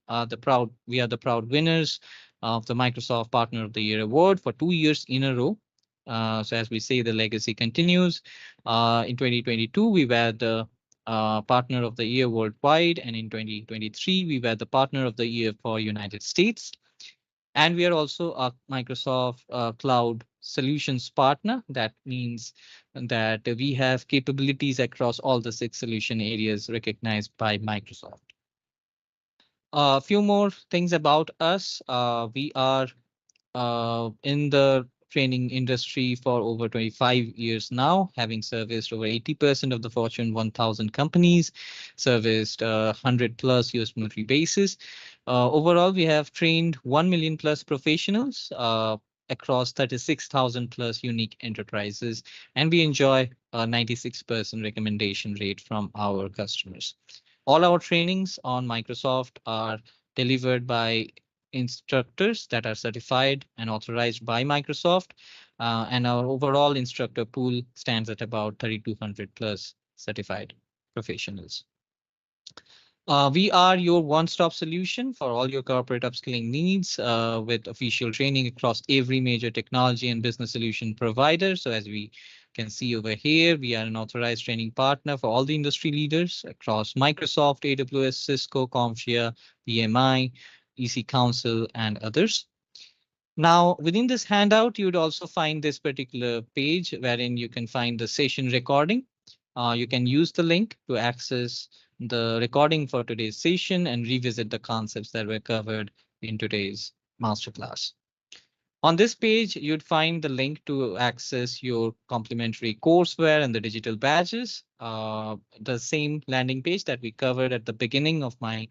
we are the proud winners of the Microsoft Partner of the Year award for 2 years in a row. So as we say, the legacy continues. In 2022, we were the Partner of the Year worldwide, and in 2023, we were the Partner of the Year for United States. And we are also a Microsoft Cloud Solutions partner. That means that we have capabilities across all the 6 solution areas recognized by Microsoft. A few more things about us. We are in the training industry for over 25 years now, having serviced over 80% of the Fortune 1000 companies, serviced 100 plus US military bases. Overall, we have trained 1 million plus professionals across 36,000 plus unique enterprises, and we enjoy a 96% recommendation rate from our customers. All our trainings on Microsoft are delivered by instructors that are certified and authorized by Microsoft. And our overall instructor pool stands at about 3,200 plus certified professionals. We are your one-stop solution for all your corporate upskilling needs with official training across every major technology and business solution provider. So as we can see over here, we are an authorized training partner for all the industry leaders across Microsoft, AWS, Cisco, CompTIA, PMI, EC Council, and others. Now, within this handout, you would also find this particular page wherein you can find the session recording. You can use the link to access the recording for today's session and revisit the concepts that were covered in today's masterclass. On this page, you'd find the link to access your complimentary courseware and the digital badges. The same landing page that we covered at the beginning of my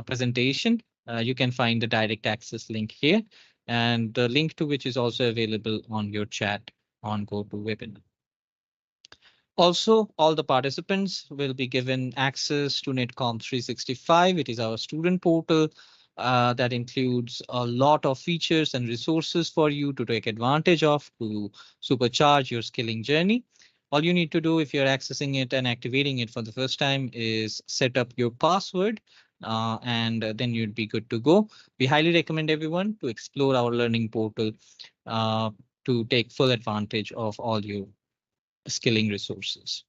presentation. You can find the direct access link here, and the link to which is also available on your chat on GoToWebinar. Also, all the participants will be given access to Netcom 365. It is our student portal that includes a lot of features and resources for you to take advantage of to supercharge your skilling journey. All you need to do if you're accessing it and activating it for the first time is set up your password and then you'd be good to go. We highly recommend everyone to explore our learning portal to take full advantage of all your skilling resources.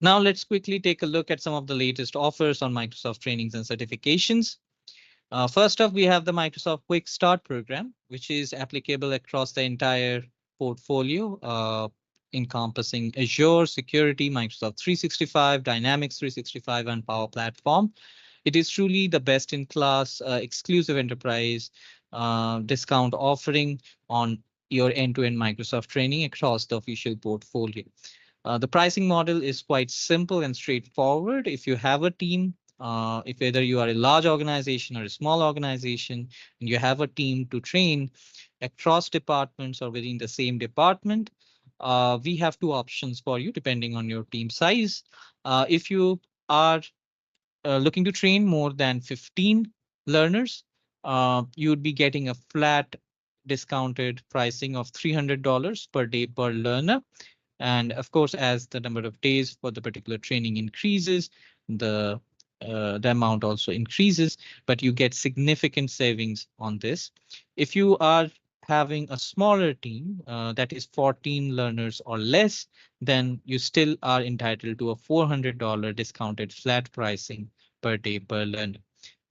Now let's quickly take a look at some of the latest offers on Microsoft trainings and certifications. First up, we have the Microsoft Quick Start program, which is applicable across the entire portfolio, encompassing Azure, Security, Microsoft 365, Dynamics 365, and Power Platform. It is truly the best in class exclusive enterprise discount offering on your end-to-end Microsoft training across the official portfolio. The pricing model is quite simple and straightforward. If you have a team, if whether you are a large organization or a small organization, and you have a team to train across departments or within the same department, we have two options for you depending on your team size. If you are looking to train more than 15 learners, you would be getting a flat discounted pricing of $300 per day per learner. And of course, as the number of days for the particular training increases, the amount also increases, but you get significant savings on this. If you are having a smaller team that is 14 learners or less, then you still are entitled to a $400 discounted flat pricing per day per learner.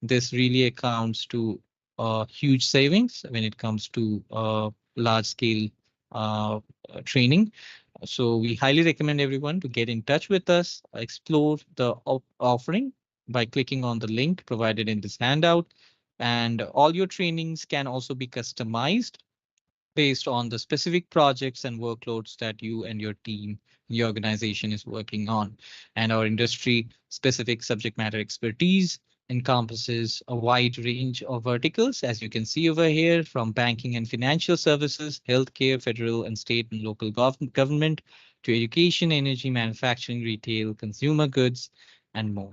This really accounts to huge savings when it comes to large scale training. So we highly recommend everyone to get in touch with us, explore the offering by clicking on the link provided in this handout. And all your trainings can also be customized based on the specific projects and workloads that you and your team, your organization is working on. And our industry specific subject matter expertise encompasses a wide range of verticals, as you can see over here, from banking and financial services, healthcare, federal and state and local government, to education, energy, manufacturing, retail, consumer goods, and more.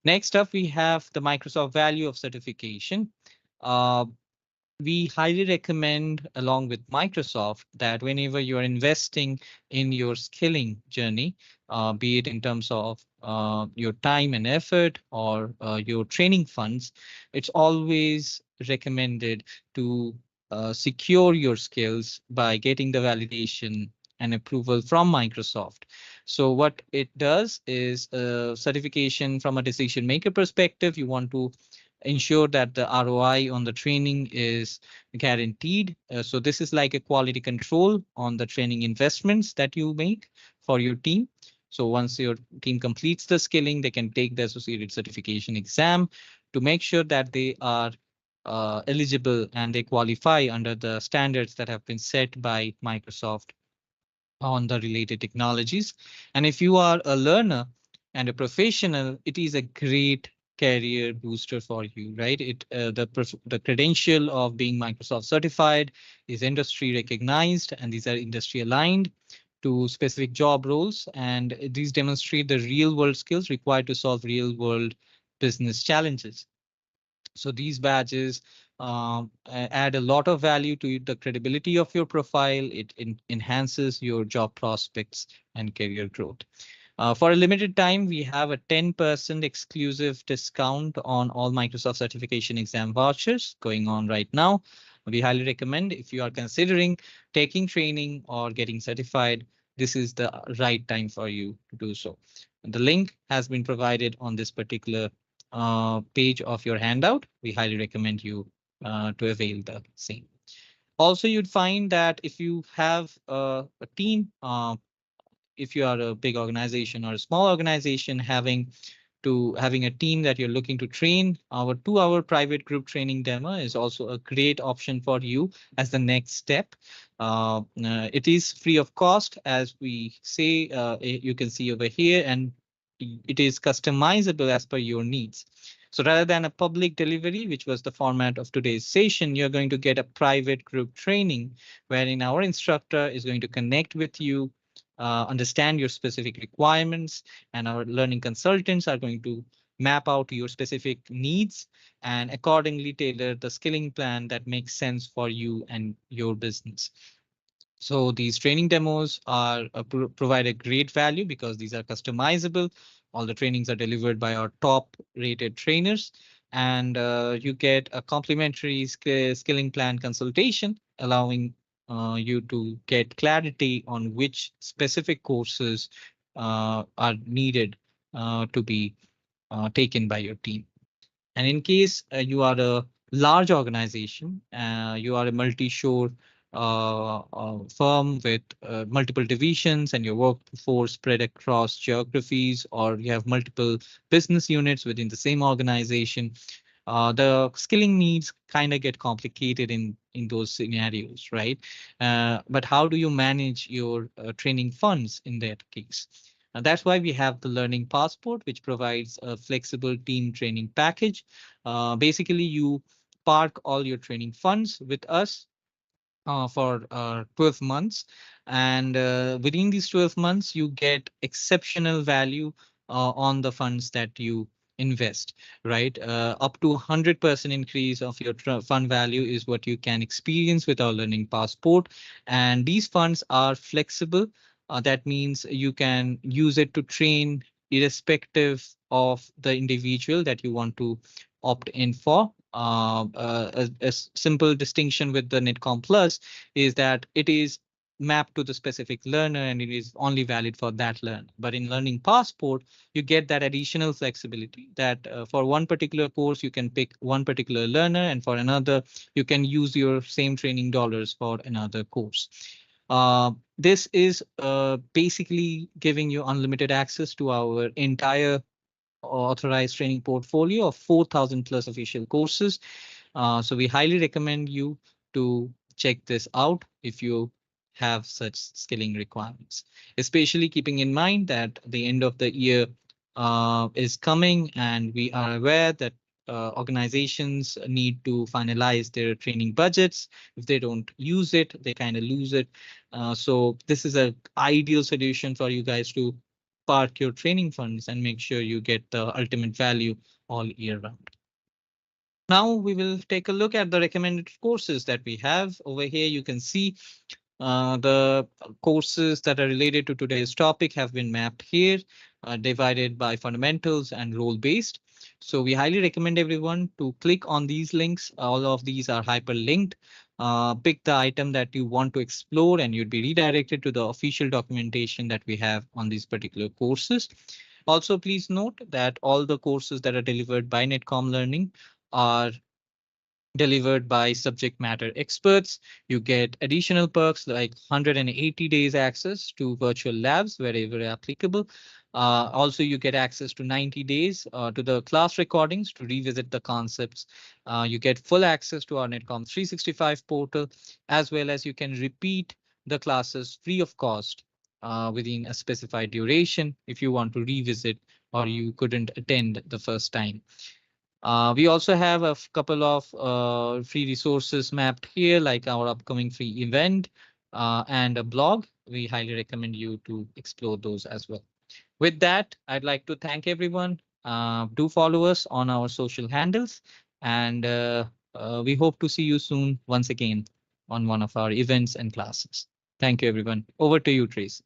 Next up, we have the Microsoft value of certification. We highly recommend, along with Microsoft, that whenever you are investing in your skilling journey, be it in terms of your time and effort or your training funds, it's always recommended to secure your skills by getting the validation and approval from Microsoft. So what it does is certification from a decision maker perspective. You want to ensure that the ROI on the training is guaranteed. So this is like a quality control on the training investments that you make for your team. So once your team completes the skilling, they can take the associated certification exam to make sure that they are eligible and they qualify under the standards that have been set by Microsoft on the related technologies. And if you are a learner and a professional, it is a great career booster for you, right? The credential of being Microsoft certified is industry recognized, and these are industry aligned to specific job roles, and these demonstrate the real world skills required to solve real world business challenges. So these badges add a lot of value to the credibility of your profile. It enhances your job prospects and career growth. For a limited time, we have a 10% exclusive discount on all Microsoft certification exam vouchers going on right now. We highly recommend, if you are considering taking training or getting certified, this is the right time for you to do so. The link has been provided on this particular page of your handout. We highly recommend you to avail the same. Also, you'd find that if you have a team, if you are a big organization or a small organization, having a team that you're looking to train, our 2-hour private group training demo is also a great option for you as the next step. It is free of cost, as we say, you can see over here, and it is customizable as per your needs. So rather than a public delivery, which was the format of today's session, you're going to get a private group training wherein our instructor is going to connect with you, understand your specific requirements, and our learning consultants are going to map out your specific needs and accordingly tailor the skilling plan that makes sense for you and your business. So these training demos are provide a great value because these are customizable. All the trainings are delivered by our top rated trainers, and you get a complimentary skilling plan consultation, allowing you to get clarity on which specific courses are needed to be taken by your team. And in case you are a large organization, you are a multi-shore firm with multiple divisions and your workforce spread across geographies, or you have multiple business units within the same organization, the skilling needs kind of get complicated in those scenarios, right? But how do you manage your training funds in that case? And that's why we have the Learning Passport, which provides a flexible team training package. Basically, you park all your training funds with us for 12 months. And within these 12 months, you get exceptional value on the funds that you invest, right? Up to 100% increase of your fund value is what you can experience with our Learning Passport. And these funds are flexible. That means you can use it to train irrespective of the individual that you want to opt in for. A simple distinction with the Netcom Plus is that it is mapped to the specific learner and it is only valid for that learner. But in Learning Passport, you get that additional flexibility that for one particular course, you can pick one particular learner, and for another, you can use your same training dollars for another course. This is basically giving you unlimited access to our entire authorized training portfolio of 4,000 plus official courses. So we highly recommend you to check this out if you have such skilling requirements, especially keeping in mind that the end of the year is coming, and we are aware that organizations need to finalize their training budgets. If they don't use it, they kind of lose it. So this is an ideal solution for you guys to park your training funds and make sure you get the ultimate value all year round. Now we will take a look at the recommended courses that we have. Over here, you can see the courses that are related to today's topic have been mapped here, divided by fundamentals and role-based. So we highly recommend everyone to click on these links. All of these are hyperlinked. Pick the item that you want to explore and you'd be redirected to the official documentation that we have on these particular courses. Also, please note that all the courses that are delivered by Netcom Learning are delivered by subject matter experts. You get additional perks like 180 days access to virtual labs wherever applicable. Also, you get access to 90 days to the class recordings to revisit the concepts. You get full access to our Netcom 365 portal, as well as you can repeat the classes free of cost within a specified duration if you want to revisit or you couldn't attend the first time. We also have a couple of free resources mapped here, like our upcoming free event and a blog. We highly recommend you to explore those as well. With that, I'd like to thank everyone. Do follow us on our social handles, and we hope to see you soon once again on one of our events and classes. Thank you, everyone. Over to you, Tracy.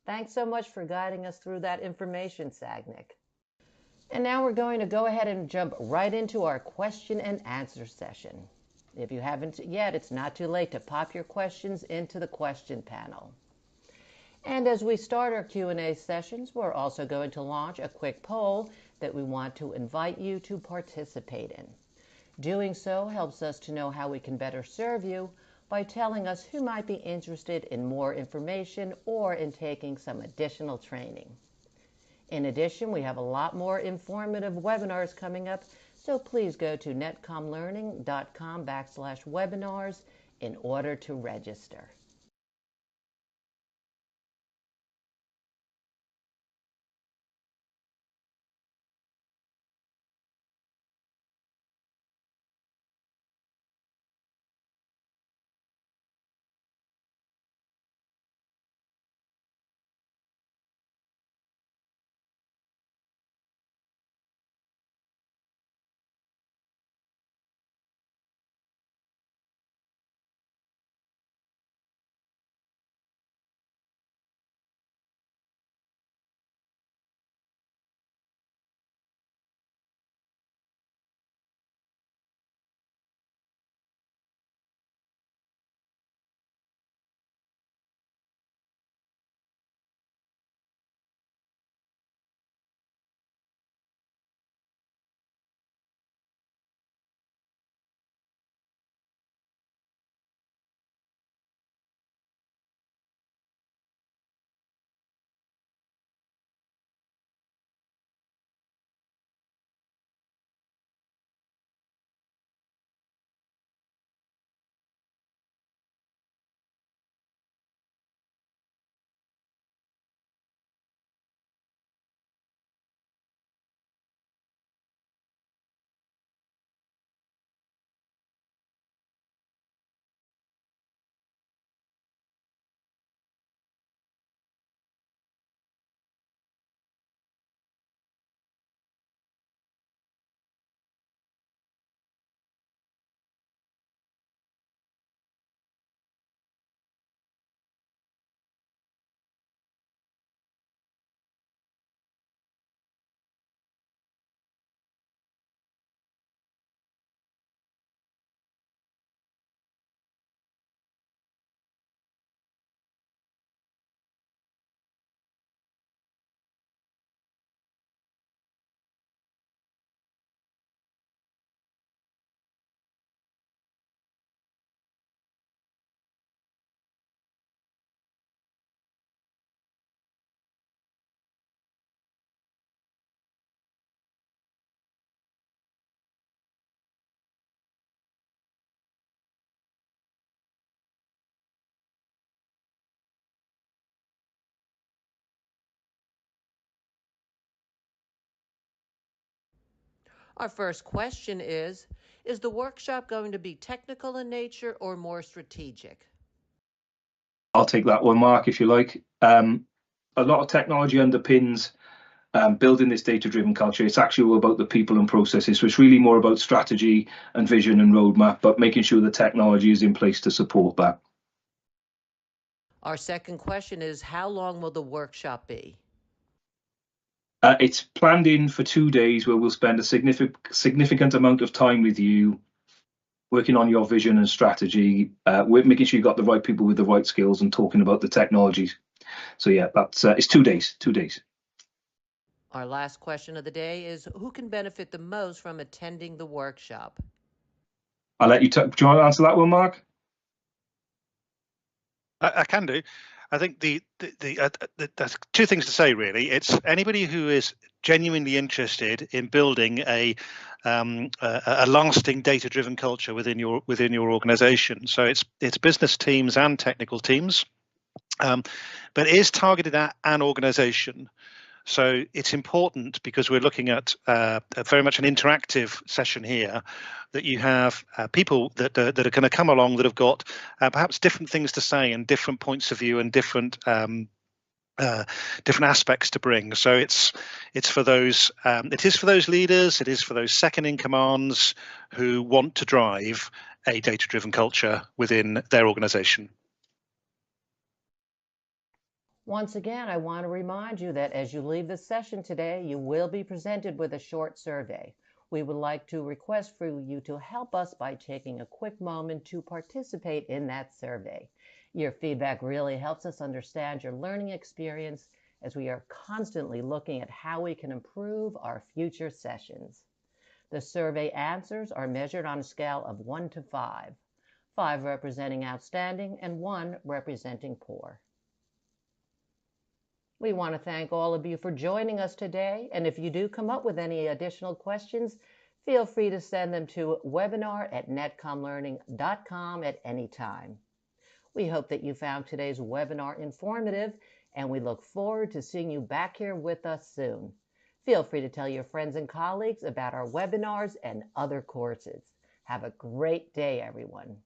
Thanks so much for guiding us through that information, Sagnik. And now we're going to go ahead and jump right into our question and answer session. If you haven't yet, it's not too late to pop your questions into the question panel. And as we start our Q&A sessions, we're also going to launch a quick poll that we want to invite you to participate in. Doing so helps us to know how we can better serve you by telling us who might be interested in more information or in taking some additional training. In addition, we have a lot more informative webinars coming up, so please go to netcomlearning.com/webinars in order to register. Our first question is the workshop going to be technical in nature or more strategic? I'll take that one, Mark, if you like. A lot of technology underpins building this data-driven culture. It's actually all about the people and processes. So it's really more about strategy and vision and roadmap, but making sure the technology is in place to support that. Our second question is, how long will the workshop be? It's planned in for 2 days where we'll spend a significant amount of time with you working on your vision and strategy, making sure you've got the right people with the right skills and talking about the technologies. So yeah, that's it's 2 days, 2 days. Our last question of the day is, who can benefit the most from attending the workshop? I'll let you. Do you want to answer that one, Mark? I can do. I think there's two things to say really. It's anybody who is genuinely interested in building a lasting data-driven culture within your organization. So it's business teams and technical teams, but it is targeted at an organization. So it's important, because we're looking at very much an interactive session here, that you have people that are going to come along that have got perhaps different things to say and different points of view and different aspects to bring. So it's for those it is for those leaders, it is for those second in commands who want to drive a data-driven culture within their organization. Once again, I want to remind you that as you leave this session today, you will be presented with a short survey. We would like to request for you to help us by taking a quick moment to participate in that survey. Your feedback really helps us understand your learning experience, as we are constantly looking at how we can improve our future sessions. The survey answers are measured on a scale of 1 to 5, 5 representing outstanding and 1 representing poor. We want to thank all of you for joining us today, and if you do come up with any additional questions, feel free to send them to webinar@netcomlearning.com at any time. We hope that you found today's webinar informative, and we look forward to seeing you back here with us soon. Feel free to tell your friends and colleagues about our webinars and other courses. Have a great day, everyone.